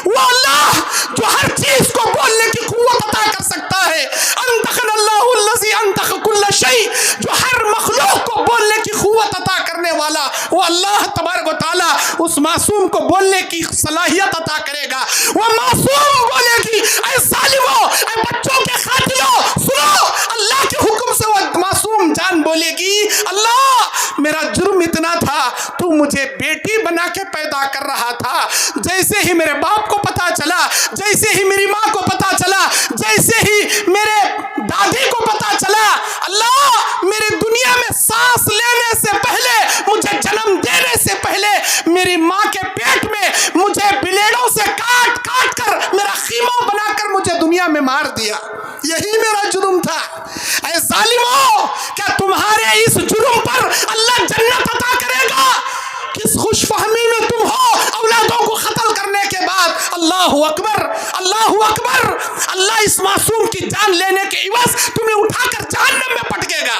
A: وہ اللہ جو ہر چیز کو بولنے کی قوت عطا کر سکتا ہے، انطقنا اللہ الذی انطق کل شیء، جو ہر مخلوق کو بولنے کی قوت عطا کرنے والا، وہ اللہ تبارک و تعالیٰ اس معصوم کو بولنے کی صلاحیت عطا کرے گا۔ وہ معصوم بولے گی اے ظالموں، اے بچوں کے قاتلوں سنو، اللہ کے حکم سے وہ معصوم جان بولے گی اللہ میرا جرم اتنا تھا، تو مجھے بیٹی بنا کے پیدا کر رہا تھا، جیسے ہی میرے باپ کو پتا چلا، جیسے ہی میری ماں کو پتا چلا، جیسے ہی میرے دادی کو پتا چلا، اللہ میری دنیا میں سانس لینے سے پہلے، مجھے جنم دینے سے پہلے میری ماں کے پیٹ میں مجھے بلیڈوں سے کاٹ کاٹ کر میرا خیمہ بنا کر مجھے دنیا میں مار دیا، یہی میرا جرم تھا۔ اے ظالموں، کیا تمہارے اس جرم پر اللہ جنت عطا کرے گا؟ کس خوش فہمی میں تم ہو اولادوں کو قتل کرنے کے بعد؟ اللہ اکبر، اللہ اکبر، اللہ اس معصوم کی جان لینے کے عوض تمہیں اٹھا کر جہنم میں پٹکے گا،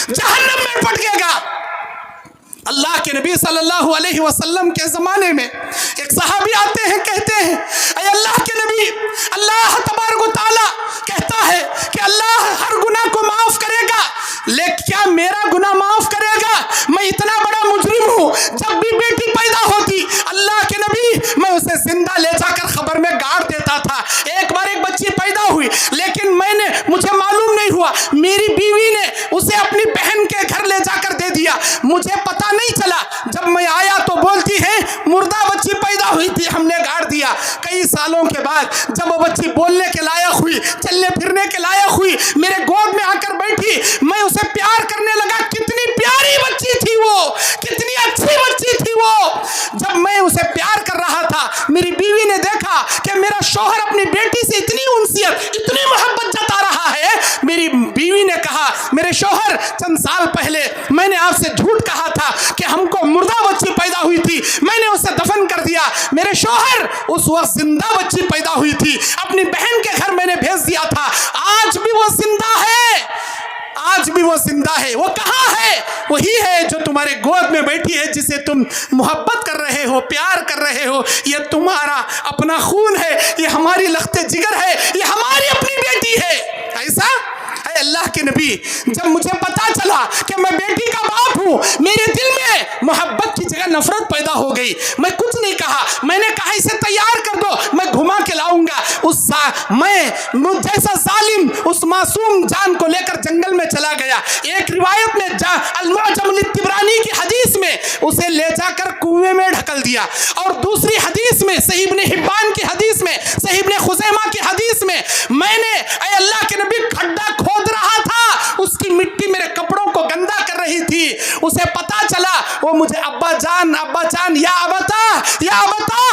A: جہنم میں پٹکے گا۔ اللہ کے نبی صلی اللہ علیہ وسلم کے زمانے میں ایک صحابی آتے ہیں، کہتے ہیں اے اللہ کے نبی، اللہ تبارک و تعالیٰ کہتا ہے کہ اللہ ہر گناہ کو معاف کرے گا، لیکن کیا میرا گناہ معاف کرے گا؟ میں اتنا بڑا مجرم ہوں، جب بھی بیٹی پیدا ہوتی اللہ کے نبی میں اسے زندہ لے جا کر خبر میں گاڑ دیتا تھا۔ ایک بار ایک بچی پیدا ہوئی، لیکن مجھے معلوم نہیں ہوا، میری بیوی نے اسے اپنی بہن کے گھر لے جا کر دے دیا، مجھے پتا نہیں چلا، جب میں آیا تو بولتی ہے مردہ بچی پیدا ہوئی تھی، ہم نے گاڑ دیا۔ کئی سالوں کے بعد جب وہ بچی بولنے کے لائق ہوئی، چلنے پھرنے کے لائق ہوئی، میرے گود میں آ کر بیٹھی، میں اسے پیار کرنے لگا، کتنی پیاری بچی تھی وہ، کتنی اچھی بچی تھی وہ۔ جب میں اسے پیار کر رہا تھا، میری بیوی نے دیکھا کہ میرا شوہر اپنی بیٹی سے اتنی انسیت، اتنی محبت جتا رہا ہے، میری بیوی نے کہا میرے شوہر چند سال پہلے میں نے آپ سے جھوٹ کہا تھا کہ ہم کو مردہ بچی پیدا ہوئی تھی، میں نے اسے دفن کر دیا، میرے شوہر اس وقت زندہ بچی پیدا ہوئی تھی، اپنی بہن کے گھر میں نے بھیج دیا تھا، آج بھی وہ زندہ ہے، آج بھی وہ زندہ ہے۔ وہ کہاں ہے؟ وہی ہے جو تمہارے گود میں بیٹھی ہے، جسے تم محبت کر رہے ہو، پیار کر رہے ہو، یہ تمہارا اپنا خون ہے، یہ ہماری لخت جگر ہے، یہ ہماری اپنی بیٹی ہے۔ ایسا اللہ کے نبی جب مجھے پتا چلا کہ میں بیٹی کا باپ ہوں میرے دل میں محبت کی جگہ نفرت پیدا ہو گئی. میں کچھ نہیں کہا, میں نے کہا اسے تیار کر دو میں گھما کے لاؤں گا. میں مجھ جیسا ظالم اس معصوم جان کو لے کر جنگل میں چلا گیا. ایک روایت میں المعجم الطبرانی کی حدیث میں اسے لے جا کر کنویں میں ڈھکل دیا, اور دوسری حدیث میں صحیح ابن حبان کی حدیث میں صحیح ابن خزیمہ کی حدیث میں نے اے اللہ کے نبی کھڈا کھود رہا تھا, اس کی مٹی میرے کپڑوں کو گندا کر رہی تھی. اسے پتا چلا, وہ مجھے ابا جان یا ابتا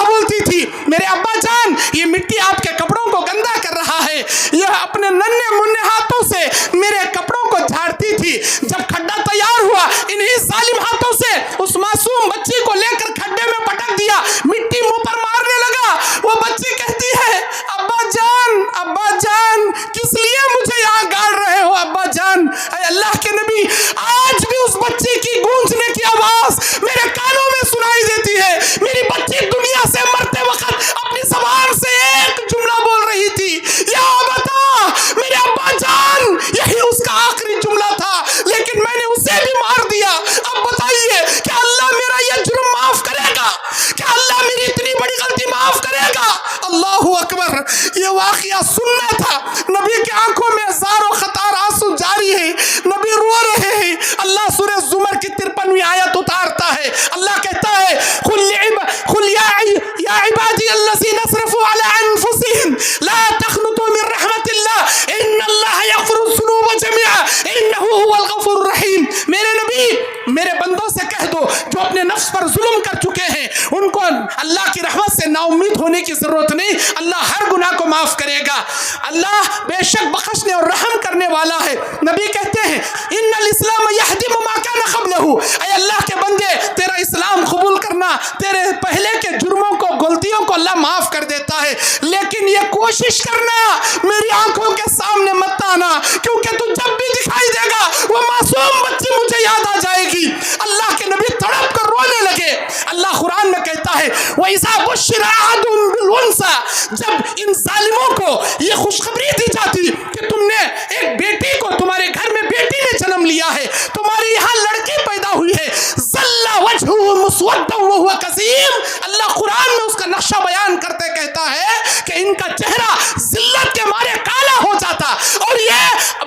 A: بولتی تھی. میرے ابا جان یہ مٹی آپ کے کپڑوں کو گندا کر رہا ہے. یہ اپنے ننھے منھے ہاتھوں سے میرے کپڑوں کو جھاڑتی تھی. جب کھڈا تیار ہوا انہی ظالم ہاتھوں سے اس معصوم بچی کو لے کر کھڈے میں پٹک دیا, مٹی منہ پر مارنے لگا. وہ بچی کہتی ہے ابا جان کس لیے مجھے یہاں گاڑ رہے ہو ابا جان. اے اللہ کے نبی آج بھی اس بچی کی گونجنے کی آواز میرے کانوں میں سنائی دیتی ہے. میری بچی دنیا سے مرتے وقت اپنی زبان سے ایک جملہ بول رہی تھی, یا بتا میرے ابا جان. یہی اس کا آخری جملہ تھا, لیکن میں نے اسے بھی مار دیا. اب بتائیے کہ اللہ میرا یہ جرم معاف کرے گا؟ کہ اللہ میری اتنی بڑی غلطی معاف کرے گا؟ اللہ اکبر. یہ واقعہ سننا تھا. نبی کی آنکھوں میں ہزاروں قطار آنسو جاری ہیں, نبی رو رہے ہیں. اللہ سورہ زمر کی 53ویں آیت اتارتا ہے. اللہ کہتا ہے قل یا عبادی الذین اسرفوا علی انفسہم لا تقنطوا من رحمت اللہ ان اللہ یغفر الذنوب جميعا انہ هو الغفور الرحیم. میرے نبی میرے بندوں سے کہہ دو جو اپنے نفس پر ظلم کر چکے ہیں ان کو اللہ کی رحمت سے نا امید ہونے کی ضرورت نہیں. اللہ ہر گناہ کو معاف کرے گا. اللہ بے شک بخشنے اور رحم کرنے والا ہے. نبی کہتے ہیں ان الاسلام یہدم ما کان قبلہ. اے اللہ کے بندے تیرا اسلام قبول کرنا تیرے پہلے کے جرموں کو غلطیوں کو اللہ معاف کر دیتا ہے, لیکن یہ کوشش کرنا میری آنکھوں کے سامنے مت آنا, کیونکہ تو جب بھی دکھائی دے گا وہ معصوم بچی مجھے یاد آ جائے گی. اللہ کے نبی تڑپ کر رونے لگے. اللہ قرآن میں کہتا ہے وَإِذَا بُشِّرَ أَحَدُهُم بِالْأُنثَىٰ. جب ان ظالموں کو یہ خوشخبری دی جاتی کہ تم نے ایک بیٹی کو, تمہارے گھر میں بیٹی نے جنم لیا ہے, تمہارے یہاں لڑکی پیدا ہوئی ہے, ظَلَّ وَجْهُهُ مُسْوَدًّا وَهُوَ كَظِيمٌ. اللہ قرآن میں اس کا نقشہ بیان کرتے کہتا ہے کہ ان کا چہرہ ذلت کے مارے کالا ہو جاتا, اور یہ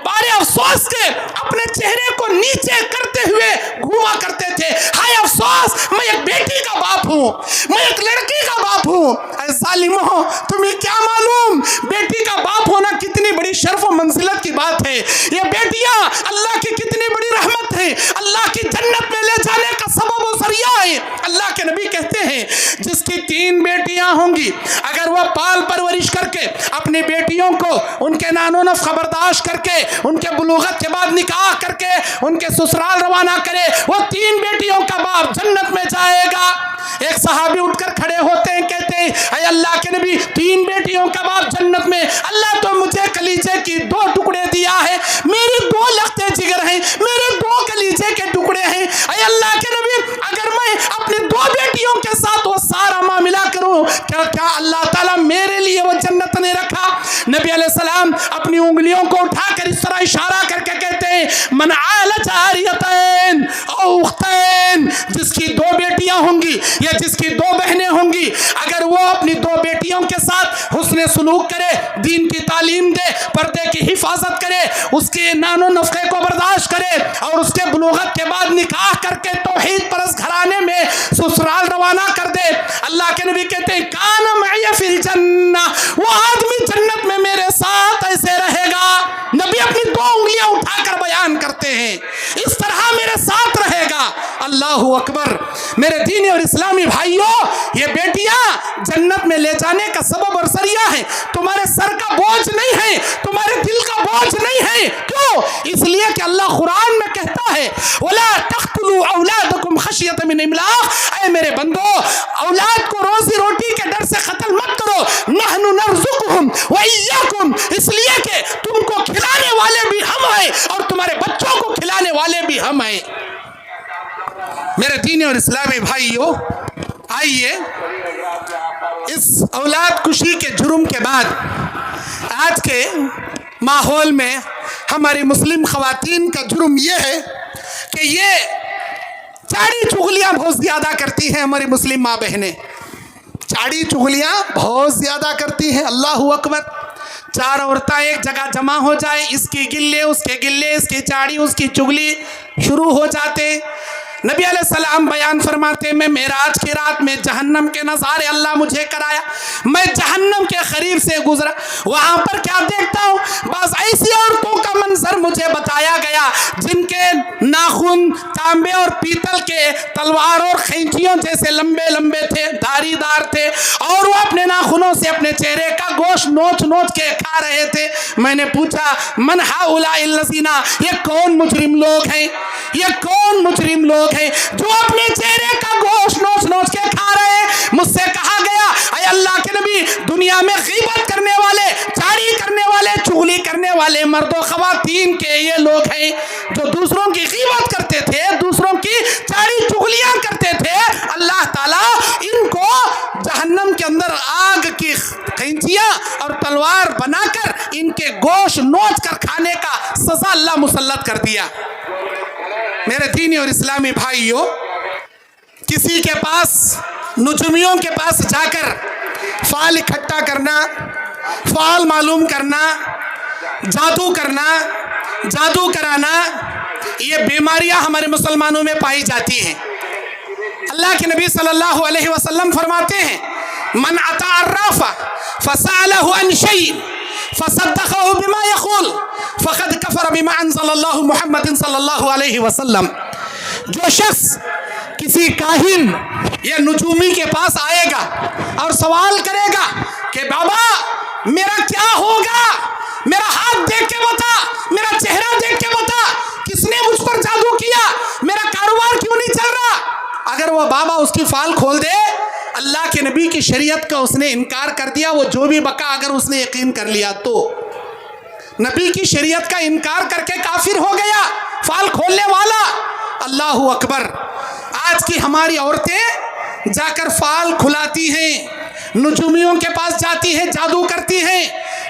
A: بارے افسوس کے اپنے چہرے کو نیچے کرتے ہوئے گھوما کرتے تھے. ہائے افسوس, میں ایک بیٹی کا باپ ہوں, میں ایک لڑکی کا باپ ہوں. اے ظالموں, تمہیں کیا معلوم بیٹی کا باپ ہونا کتنی بڑی شرف و منزلت کی بات ہے. یہ بیٹیاں اللہ کی کتنی بڑی رحمت ہے, اللہ کی جنت میں لے جانے کا سبب و ذریعہ ہے. اللہ کے نبی کہتے ہیں جس کی 3 بیٹیاں ہوں گی اگر وہ پال پرورش کر کے اپنی بیٹیوں کو ان کے نان و نف خبرداشت کر کے ان کے بلوغت کے بعد نکاح کر کے ان کے سسرال روانہ کرے, وہ 3 بیٹیوں کا باپ جنت میں جائے گا. ایک صحابی اٹھ کر کھڑے ہوتے ہیں, کہتے ہیں اے اللہ کے نبی 3 بیٹیوں کا باپ جنت میں, اللہ تو مجھے کلیجے کی 2 ٹکڑے دیا ہے, میری 2 لختے جگر ہیں, میرے 2 کلیجے کے ٹکڑے ہیں. اے اللہ کے نبی اگر میں اپنی 2 بیٹیوں کے ساتھ وہ سارا معاملہ کروں کیا اللہ تعالیٰ میرے لیے وہ جنت نہیں رکھا؟ نبی علیہ السلام اپنی انگلیوں کو اٹھا کر اس طرح اشارہ کر کے کہتے ہیں من عال جاریتین او اختین. جس کی 2 بیٹیاں ہوں گی یا جس کی 2 بہنیں ہوں گی, اگر وہ اپنی 2 بیٹیوں کے ساتھ حسن سلوک کرے, دین کی تعلیم دے, پردے کی حفاظت کرے, اس کے نان و نفقے کو برداشت کرے, اور اس کے بلوغت کے بعد نکاح کر کے توحید پرست گھرانے میں سسرال روانہ کر دے, اللہ کے نبی کہتے ہیں کان معی فی الجنہ, وہ آدمی جنت میں میرے ساتھ ایسے رہے گا. نبی اپنی 2 انگلیاں اٹھا کر بیان کرتے ہیں اس طرح میرے ساتھ رہے گا. اللہ اکبر. میرے دینی اور اسلامی بھائیوں, یہ بیٹیاں جنت میں لے جانے کا سبب اور ذریعہ ہے. تمہارے سر کا بوجھ نہیں ہے, تمہارے دل کا بوجھ نہیں ہے. کیوں؟ اس لیے کہ اللہ قرآن میں کہتا ہے وَلَا تَقْتُلُوا أَوْلَادَكُمْ خَشْيَةَ مِنْ إِمْلَاقٍ. اے میرے بندو, اولاد کو روزی روٹی کے ڈر سے قتل مت کرو. نَحْنُ نَرْزُقُهُمْ وَإِيَّاكُمْ. اس لیے کہ تم کو کھلانے والے بھی ہم ہیں اور تمہارے بچوں کو کھلانے والے بھی ہم ہیں. میرے دینی اور اسلامی بھائیوں, آئیے اس اولاد کشی کے جرم کے بعد آج کے ماحول میں ہماری مسلم خواتین کا جرم یہ ہے کہ یہ چاڑی چغلیاں بہت زیادہ کرتی ہیں. ہماری مسلم ماں بہنیں چاڑی چغلیاں بہت زیادہ کرتی ہیں. اللہ اکبر. 4 عورتیں ایک جگہ جمع ہو جائے, اس کی گلے اس کے گلے, اس کی چاڑی اس کی چغلی شروع ہو جاتے. نبی علیہ السلام بیان فرماتے میں معراج کی رات میں جہنم کے نظارے اللہ مجھے کرایا, میں جہنم کے قریب سے گزرا, وہاں پر کیا دیکھتا ہوں, بعض ایسی عورتوں کا منظر مجھے بتایا گیا جن کے ناخن تانبے اور پیتل کے تلوار اور خینچیوں جیسے لمبے لمبے تھے, دھاری دار تھے, اور وہ اپنے ناخنوں سے اپنے چہرے کا گوشت نوچ نوچ کے کھا رہے تھے. میں نے پوچھا من ہؤلاء الذین, یہ کون مجرم لوگ ہیں, یہ کون مجرم لوگ ہیں جو اپنے چہرے کا گوشت نوچ نوچ کے کھا رہے ہیں. مجھ سے کہا گیا اے اللہ کے نبی, دنیا میں غیبت کرنے والے, چاڑی کرنے والے, چغلی کرنے والے مرد و خواتین کے یہ لوگ ہیں جو دوسروں کی غیبت کرتے تھے, دوسروں کی چاڑی چغلیاں کرتے تھے. اللہ تعالیٰ ان کو جہنم کے اندر آگ کی قینچیاں اور تلوار بنا کر ان کے گوشت نوچ کر کھانے کا سزا اللہ مسلط کر دیا. میرے دینی اور اسلامی بھائیوں, کسی کے پاس, نجومیوں کے پاس جا کر فال اکٹھا کرنا, فال معلوم کرنا, جادو کرنا, جادو کرانا, یہ بیماریاں ہمارے مسلمانوں میں پائی جاتی ہیں. اللہ کے نبی صلی اللہ علیہ وسلم فرماتے ہیں من اتی عراف فسألہ عن شیء فصدقہ بما یقول فقد کفر بما انزل اللہ محمد صلی اللہ علیہ وسلم. جو شخص کسی کاہن یا نجومی کے پاس آئے گا اور سوال کرے گا کہ بابا میرا کیا ہوگا, میرا ہاتھ دیکھ کے بتا, میرا چہرہ دیکھ کے بتا, کس نے مجھ پر جادو کیا, میرا کاروبار کیوں نہیں چل رہا, اگر وہ بابا اس کی فال کھول دے, اللہ کے نبی کی شریعت کا اس نے انکار کر دیا. وہ جو بھی بکا اگر اس نے یقین کر لیا تو نبی کی شریعت کا انکار کر کے کافر ہو گیا فال کھولنے والا. اللہ اکبر. آج کی ہماری عورتیں جا کر فال کھلاتی ہیں, نجومیوں کے پاس جاتی ہیں, جادو کرتی ہیں.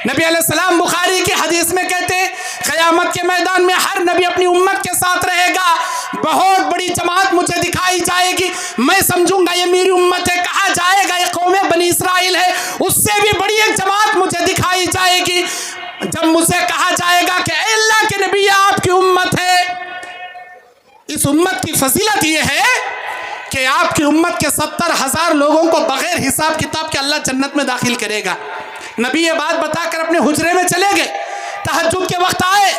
A: نبی علیہ السلام بخاری کی حدیث میں کہتے ہیں قیامت کے میدان میں ہر نبی اپنی امت کے ساتھ رہے گا, بہت بڑی جماعت مجھے دکھائی جائے گی, میں سمجھوں گا یہ میری امت ہے. کہا جائے گا یہ قوم بنی اسرائیل ہے, اس سے بھی بڑی ایک جماعت مجھے دکھائی جائے گی. جب مجھ سے کہا جائے گا کہ اے اللہ کے نبی یہ آپ کی امت ہے, اس امت کی فضیلت یہ ہے کہ آپ کی امت کے 70,000 لوگوں کو بغیر حساب کتاب کے اللہ جنت میں داخل کرے گا. نبی یہ بات بتا کر اپنے حجرے میں چلے گئے. تہجد کے وقت آئے,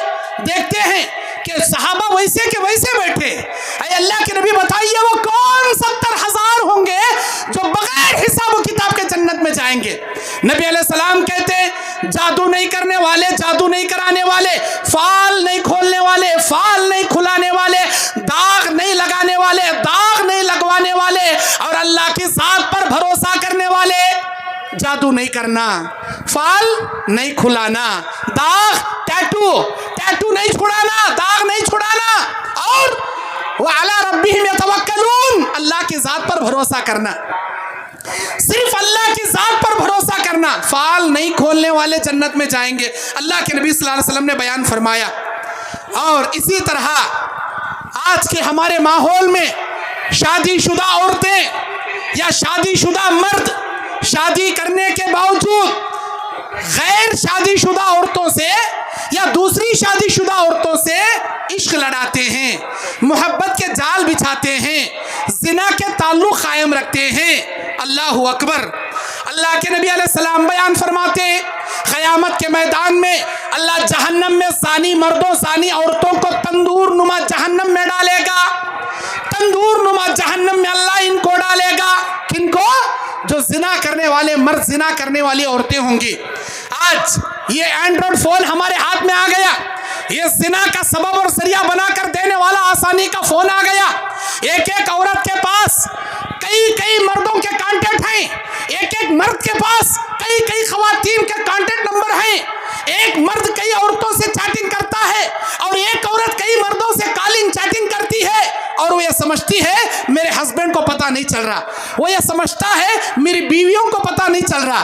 A: دیکھتے ہیں کہ صحابہ ویسے کے ویسے بیٹھے. اے اللہ کے نبی بتائیے وہ کون 70,000 ہوں گے جو بغیر حساب و کتاب کے جنت میں جائیں گے. نبی علیہ السلام کہتے ہیں جادو نہیں کرنے والے, جادو نہیں کرانے والے, فال نہیں کھولنے والے, فال نہیں کھلانے والے, داغ نہیں لگانے والے, داغ نہیں لگوانے والے, اور اللہ کی ذات پر بھروسہ کرنے والے. جادو نہیں کرنا, فال نہیں کھلانا, داغ ٹیٹو نہیں چھڑانا, داغ نہیں چھڑانا, اور وَعَلَىٰ رَبِّهِمْ يَتَوَكَّلُونَ, اللہ کی ذات پر بھروسہ کرنا, صرف اللہ کی ذات پر بھروسہ کرنا. فال نہیں کھولنے والے جنت میں جائیں گے, اللہ کے نبی صلی اللہ علیہ وسلم نے بیان فرمایا. اور اسی طرح آج کے ہمارے ماحول میں شادی شدہ عورتیں یا شادی شدہ مرد شادی کرنے کے باوجود غیر شادی شدہ عورتوں سے یا دوسری شادی شدہ عورتوں سے عشق لڑاتے ہیں, محبت کے جال بچھاتے ہیں, زنا کے تعلق قائم رکھتے ہیں. اللہ اکبر. اللہ کے نبی علیہ السلام بیان فرماتے ہیں قیامت کے میدان میں اللہ جہنم میں زانی مردوں زانی عورتوں کو تندور نما جہنم میں ڈالے گا. تندور نما جہنم میں اللہ ان کو ڈالے گا. کن کو؟ جو زنا کرنے والے مرد, زنا کرنے والی عورتیں ہوں گی. آج یہ اینڈرائڈ فون ہمارے ہاتھ میں آ گیا, یہ زنا کا سبب اور ذریعہ بنا کر دینے والا آسانی کا فون آ گیا. ایک ایک عورت کے پاس کئی مردوں کے کانٹیکٹ ہیں, ایک ایک مرد کے پاس کئی خواتین کے کانٹیکٹ نمبر ہیں. ایک مرد کئی عورتوں سے چیٹنگ کرتا ہے اور ایک عورت کئی مردوں سے کالنگ چیٹنگ کرتی ہے, اور وہ یہ سمجھتی ہے میرے ہسبینڈ کو پتہ نہیں چل رہا, وہ یہ سمجھتا ہے میری بیویوں کو پتہ نہیں چل رہا.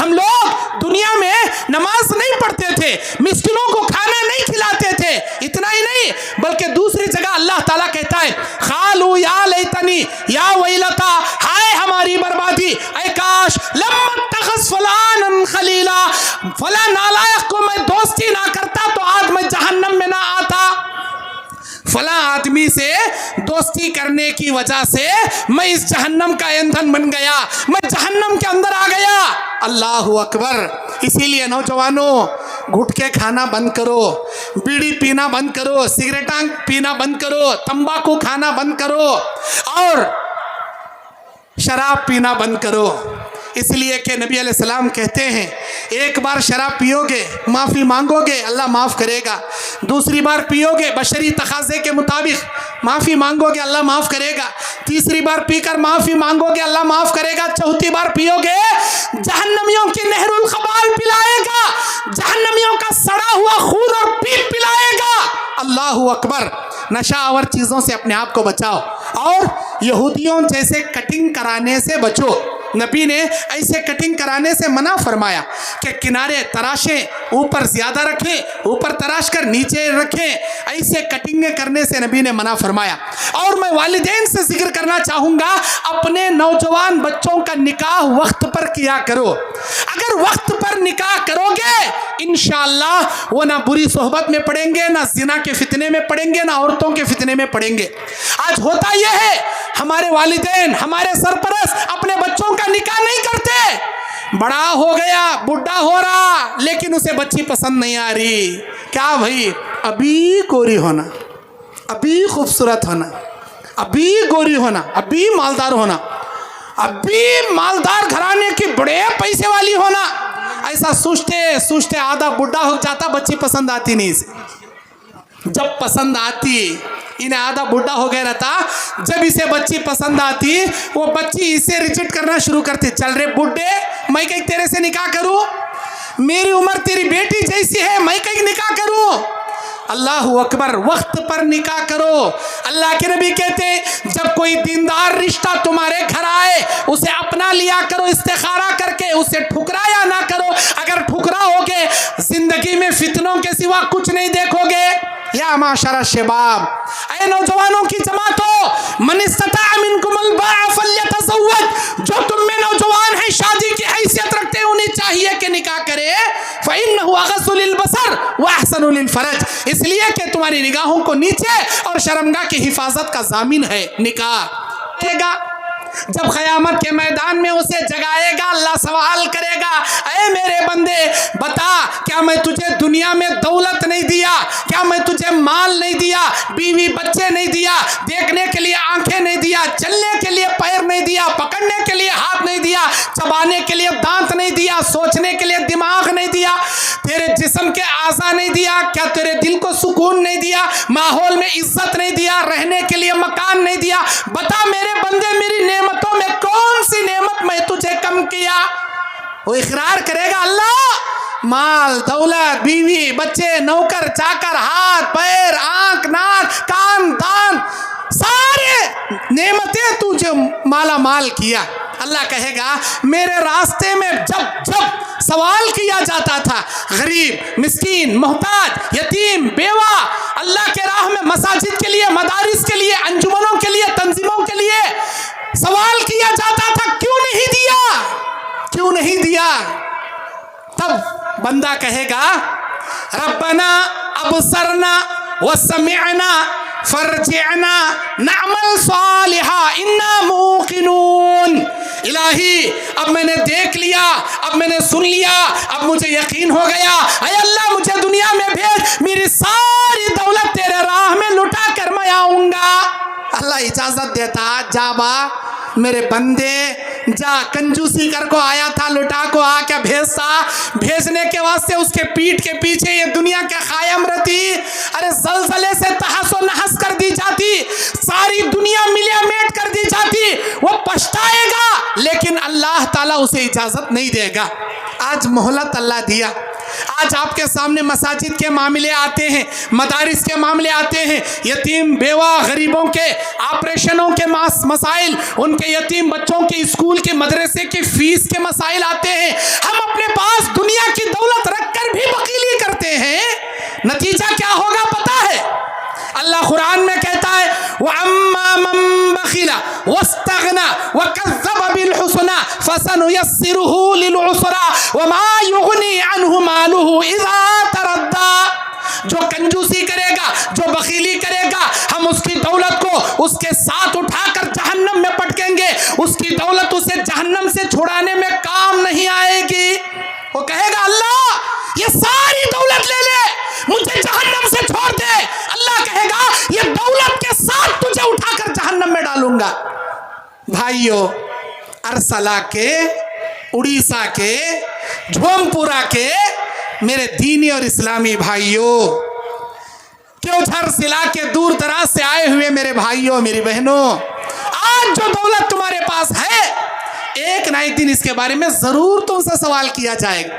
A: ہم لوگ دنیا میں نماز نہیں پڑھتے تھے، مسکینوں کو کھانا نہیں کھلاتے تھے، اتنا ہی نہیں بلکہ دوسری جگہ اللہ تعالیٰ کہتا ہے قالوا یا لیتنی یا ویلتا، ہائے ہماری بربادی، اے کاش لم اتخذ فلانا خلیلا، فلاں نالائق کو میں دوستی نہ کرتا تو آج میں جہنم میں نہ آتا، فلاں آدمی سے دوستی کرنے کی وجہ سے میں اس جہنم کا ایندھن بن گیا، میں جہنم کے اندر آ گیا۔ اللہ اکبر۔ اسی لیے نوجوانوں گھٹ کے کھانا بند کرو، بیڑی پینا بند کرو، سگریٹاں پینا بند کرو، تمباکو کھانا بند کرو اور شراب پینا بند کرو، اس لیے کہ نبی علیہ السلام کہتے ہیں ایک بار شراب پیو گے معافی مانگو گے اللہ معاف کرے گا، دوسری بار پیو گے بشری تقاضے کے مطابق معافی مانگو گے اللہ معاف کرے گا، تیسری بار پی کر معافی مانگو گے اللہ معاف کرے گا، چوتھی بار پیو گے جہنمیوں کی نہر الخبال پلائے گا، جہنمیوں کا سڑا ہوا خون اور پیپ پلائے گا۔ اللہ اکبر۔ نشہ آور چیزوں سے اپنے آپ کو بچاؤ اور یہودیوں جیسے کٹنگ کرانے سے بچو۔ نبی نے ایسے کٹنگ کرانے سے منع فرمایا کہ کنارے تراشیں، اوپر زیادہ رکھیں، اوپر تراش کر نیچے رکھیں، ایسے کٹنگ کرنے سے نبی نے منع فرمایا۔ اور میں والدین سے ذکر کرنا چاہوں گا اپنے نوجوان بچوں کا نکاح وقت پر کیا کرو، اگر وقت پر نکاح کرو گے انشاءاللہ وہ نہ بری صحبت میں پڑیں گے، نہ زنا کے فتنے میں پڑیں گے، نہ عورتوں کے فتنے میں پڑیں گے۔ آج ہوتا یہ ہے ہمارے والدین، ہمارے سرپرست اپنے بچوں کا نکاح نہیں کرتے، بڑا ہو گیا بڈھا ہو رہا لیکن اسے بچی پسند نہیں آ رہی، کیا بھائی ابھی گوری ہونا، ابھی خوبصورت ہونا، ابھی گوری ہونا، ابھی مالدار ہونا، ابھی مالدار گھرانے کی بڑے پیسے والی ہونا، ایسا سوچتے سوچتے آدھا بڈھا ہو جاتا، بچی پسند آتی نہیں اسے، جب پسند آتی انہیں آدھا بڈھا ہو گیا رہتا، جب اسے بچی پسند آتی وہ بچی اسے ریجیکٹ کرنا شروع کرتی، چل رہے بڈھے میں کہیں تیرے سے نکاح کروں، میری عمر تیری بیٹی جیسی ہے میں کہیں نکاح کروں۔ اللہ اکبر۔ وقت پر نکاح کرو۔ اللہ کے نبی کہتے جب کوئی دیندار رشتہ تمہارے گھر آئے اسے اپنا لیا کرو استخارہ کر کے، اسے ٹھکرایا نہ کرو، اگر ٹھکراؤ گے زندگی میں فتنوں کے سوا کچھ نہیں دیکھو گے۔ یا معاشر الشباب، اے نوجوانوں کی جماعتوں، من استطاع منکم الباء فلیتزوج، جو تم میں نوجوان ہیں شادی کی حیثیت رکھتے ہیں انہیں چاہیے کہ نکاح کرے، فإنہ اغض للبصر واحسن للفرج، اس لیے کہ تمہاری نگاہوں کو نیچے اور شرمگاہ کی حفاظت کا ضامن ہے نکاح۔ جب قیامت کے میدان میں اسے جگائے گا اللہ سوال کرے گا اے میرے بندے بتا کیا میں تجھے دنیا میں دولت نہیں دیا، کیا میں تجھے مال نہیں دیا، بیوی بچے نہیں دیا، دیکھنے کے لیے آنکھیں نہیں دیا، چلنے کے لیے پیر نہیں دیا، پکڑنے کے لیے ہاتھ نہیں دیا، چبانے کے لیے دانت نہیں دیا، سوچنے کے لیے دماغ نہیں دیا، تیرے جسم کے اعضاء نہیں دیا، کیا تیرے دل کو سکون نہیں دیا، ماحول میں عزت نہیں دیا، رہنے کے لیے مکان نہیں دیا، بتا میرے بندے میری نعمتوں میں کون سی نعمت میں تجھے کم کیا؟ وہ اقرار کرے گا اللہ مال دولت بیوی بچے نوکر چاکر ہاتھ پیر آنکھ ناک کان دان سارے نعمتیں تجھے مالا مال کیا۔ اللہ کہے گا میرے راستے میں جب سوال کیا جاتا تھا غریب مسکین محتاج یتیم بیوہ اللہ کے راہ میں مساجد کے لیے مدارس کے لیے انجمنوں کے لیے تنظیموں کے لیے سوال کیا جاتا تھا کیوں نہیں دیا، کیوں نہیں دیا؟ تب بندہ کہے گا ربنا ابصرنا وسمعنا فرجعنا نعمل صالحا انا موقنون، الہی اب میں نے دیکھ لیا، اب میں نے سن لیا، اب مجھے یقین ہو گیا، اے اللہ مجھے دنیا میں بھیج، میری ساری دولت تیرے راہ میں لٹا کر میں آؤں گا۔ اللہ اجازت دیتا جا با میرے بندے جا، کنجوسی کر کو آیا تھا لٹا کو آ کے بھیجتا، بھیجنے کے واسطے اس کے پیٹ کے پیچھے یہ دنیا کے قائم رہتی، ارے زلزلے سے تحس و نحس کر دی جاتی، ساری دنیا ملیا میٹ کر دی جاتی، وہ پچھتائے گا لیکن اللہ تعالیٰ اسے اجازت نہیں دے گا۔ آج مہلت اللہ دیا، آج آپ کے سامنے مساجد کے معاملے آتے ہیں، مدارس کے معاملے آتے ہیں، یتیم بیوہ غریبوں کے آپریشنوں کے مسائل، ان کے یتیم بچوں کے اسکول کے مدرسے کی فیس کے مسائل آتے ہیں۔ ہم اپنے پاس دنیا کی دولت رکھ کر بھی بخیلی کرتے ہیں، نتیجہ کیا ہوگا پتہ ہے؟ اللہ قرآن میں کہتا ہے وَأَمَّا مَن بَخِلَ وَاسْتَغْنَى وَكَذَّبَ بِالْحُسْنَى فَسَنُيَسِّرُهُ لِلْعُسْرَى وَمَا يُغْنِي عَنْهُ مَالُهُ إِذَا تَرَدَّى۔ جو کنجوسی کرے گا، جو بخیلی کرے گا، ہم اس کی دولت کو اس کے ساتھ اٹھا کر جہنم میں پٹکیں گے، اس کی دولت اسے جہنم سے چھڑانے میں کام نہیں آئے گی۔ وہ کہے گا اللہ یہ ساری دولت لے لے، مجھے جہنم سے چھوڑ دے۔ اللہ کہے گا یہ دولت کے ساتھ تجھے اٹھا کر جہنم میں ڈالوں گا۔ بھائیو، ارسلہ کے، اڑیسہ کے، جھومپورہ کے میرے دینی اور اسلامی بھائیو، کیوجھر ضلع کے دور دراز سے آئے ہوئے میرے بھائیو میری بہنوں، آج جو دولت تمہارے پاس ہے، ایک نہ ایک دن اس کے بارے میں ضرور تم سے سوال کیا جائے گا۔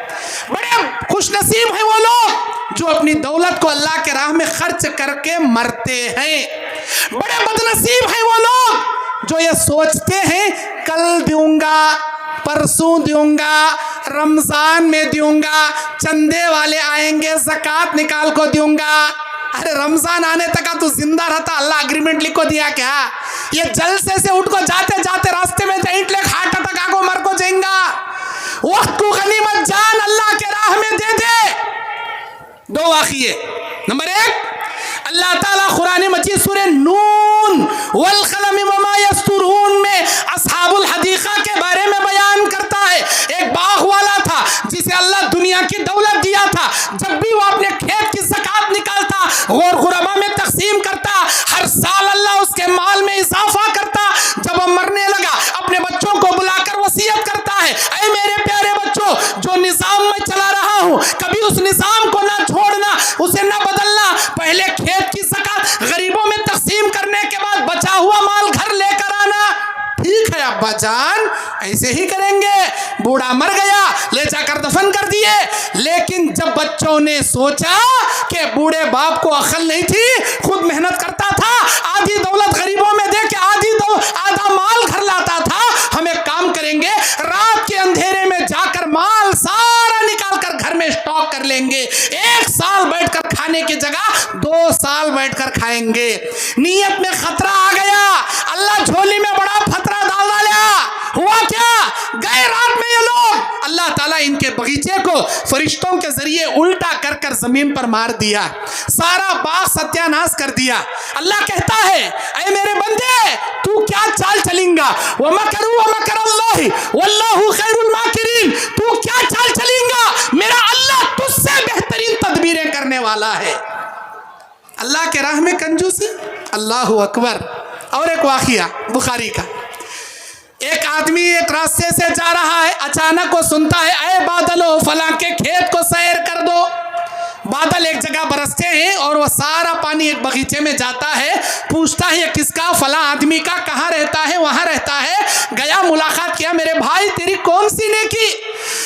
A: بڑے خوش نصیب ہیں وہ لوگ جو اپنی دولت کو اللہ کے راہ میں خرچ کر کے مرتے ہیں، بڑے بد نصیب ہیں وہ لوگ جو یہ سوچتے ہیں کل دوں گا، پرسوں دوں گا، رمضان میں دوں گا، چندے والے آئیں گے زکوٰۃ نکال کو دوں گا۔ ارے رمضان آنے تک تو زندہ رہتا، اللہ اگریمنٹ لکھ کو دیا کیا؟ یہ جلسے سے اٹھ کو جاتے جاتے راستے میں اینٹ لے ہارٹ اٹیک آ کو مر کو جائیں گا۔ وقت کو غنیمت جان اللہ کے راہ میں دے دے۔ دو واقعے، نمبر ایک، اللہ تعالیٰ قرآن مجید سورہ نون والقلم وما یسطرون میں اصحاب الحدیقہ کے بارے میں بیان کرتا ہے۔ ایک باغ والا تھا جسے اللہ دنیا کی دولت دیا تھا، جب بھی وہ اپنے کھیت کی زکوٰۃ نکالتا غور غربا میں تقسیم کرتا، ہر سال اللہ اس کے مال میں اضافہ کرتا۔ جب وہ مرنے لگا اپنے بچوں کو بلا کر وصیت کرتا ہے، اے میرے پیارے بچوں، جو نظام میں چلا رہا ہوں کبھی اس نظام کو نہ چھوڑنا، اسے نہ بدلنا۔ پہلے کھیت کی زکوٰۃ غریبوں میں تقسیم کرنے کے بعد بچا ہوا مال گھر لے کر آنا۔ ٹھیک ہے ابا جان، ایسے ہی کریں گے۔ بوڑھا مر گیا، لے جا کر دفن کر دیے۔ لیکن جب بچوں نے سوچا کہ بوڑھے باپ کو عقل نہیں تھی، خود محنت کرتا تھا، آدھی دولت غریبوں میں دے کے آدھا مال گھر لاتا تھا، ہم ایک کام کریں گے، رات کے اندھیرے میں جا کر مال سارا نکال کر گھر میں اسٹاک کر لیں گے، 1 سال بیٹھ کر کھانے کی جگہ 2 سال بیٹھ کر کھائیں گے۔ نیت میں خطرہ آ گیا، اللہ جھولی میں بڑا خطرہ ڈال ڈالا۔ ہوا کیا؟ گئے رات میں یہ لوگ، اللہ تعالیٰ ان کے باغیچے کو فرشتوں کے ذریعے الٹا کر کر زمین پر مار دیا، سارا باغ ستیہ ناش کر دیا۔ اللہ کہتا ہے اے میرے بندے تو کیا چال چلیں گا؟ وَمَكَرُوا وَمَكَرَ اللَّهِ وَاللَّهُ خَيْرُ الْمَاكِرِينَ، تو کیا چال چلیں گا؟ میرا اللہ تجھ سے بہترین تدبیریں کرنے والا ہے۔ اللہ کے راہ میں کنجوسی، اللہ اکبر۔ اور ایک واقعہ بخاری کا، ایک آدمی ایک راستے سے جا رہا ہے، اچانک وہ سنتا ہے اے بادلو فلاں کے کھیت کو سیر کر دو۔ بادل ایک جگہ برستے ہیں اور وہ سارا پانی ایک باغیچے میں جاتا ہے، پوچھتا ہے یہ کس کا؟ فلاں آدمی کا۔ کہاں رہتا ہے؟ وہاں رہتا ہے۔ گیا، ملاقات کیا، میرے بھائی تیری کون سی نیکی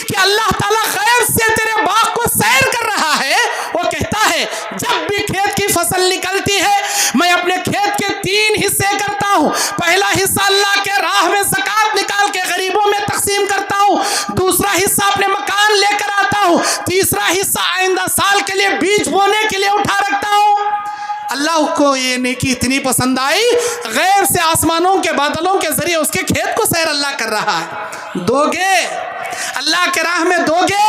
A: کہ اللہ تعالیٰ غیب سے تیرے باغ کو سیر کر رہا ہے؟ وہ کہتا ہے جب بھی کھیت کی فصل نکلتی ہے میں اپنے کھیت کے 3 حصے کرتا ہوں۔ پہلا حصہ اللہ کے راہ میں زکوٰۃ نکال کے غریبوں میں تقسیم کرتا ہوں، دوسرا حصہ اپنے مکان لے کر آتا ہوں، تیسرا حصہ آئندہ سال کے لیے بیج بونے کے لیے اٹھا رکھتا ہوں۔ اللہ کو یہ نیکی اتنی پسند آئی، غیر سے آسمانوں کے بادلوں کے ذریعے اس کے کھیت کو سیر اللہ کر رہا ہے۔ دو گے اللہ کے راہ میں، دو گے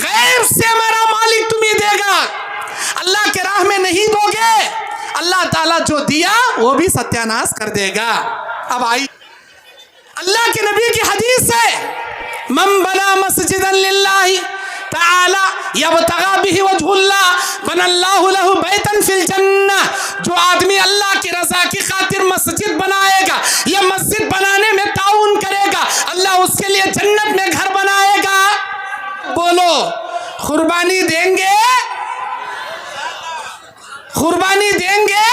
A: غیر سے میرا مالک تمہیں دے گا، اللہ کے راہ میں نہیں دو گے اللہ تعالیٰ جو دیا وہ بھی ستیہ ناش کر دے گا۔ اب آئی اللہ کے نبی کی حدیث ہے من بنا مسجدا للہ تعالی یبتغی بہ وجہ اللہ بنى اللہ لہ بیتا فی الجنہ، جو آدمی اللہ کی رضا کی خاطر مسجد بنائے گا یا مسجد بنانے میں تعاون کرے گا، اللہ اس کے لیے جنت میں گھر بنائے گا۔ بولو قربانی دیں گے؟ قربانی دیں گے؟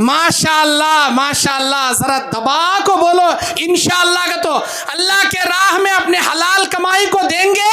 A: ماشاءاللہ ماشاءاللہ، ذرا دبا کو بولو انشاءاللہ کا تو اللہ کے راہ میں اپنے حلال کمائی کو دیں گے؟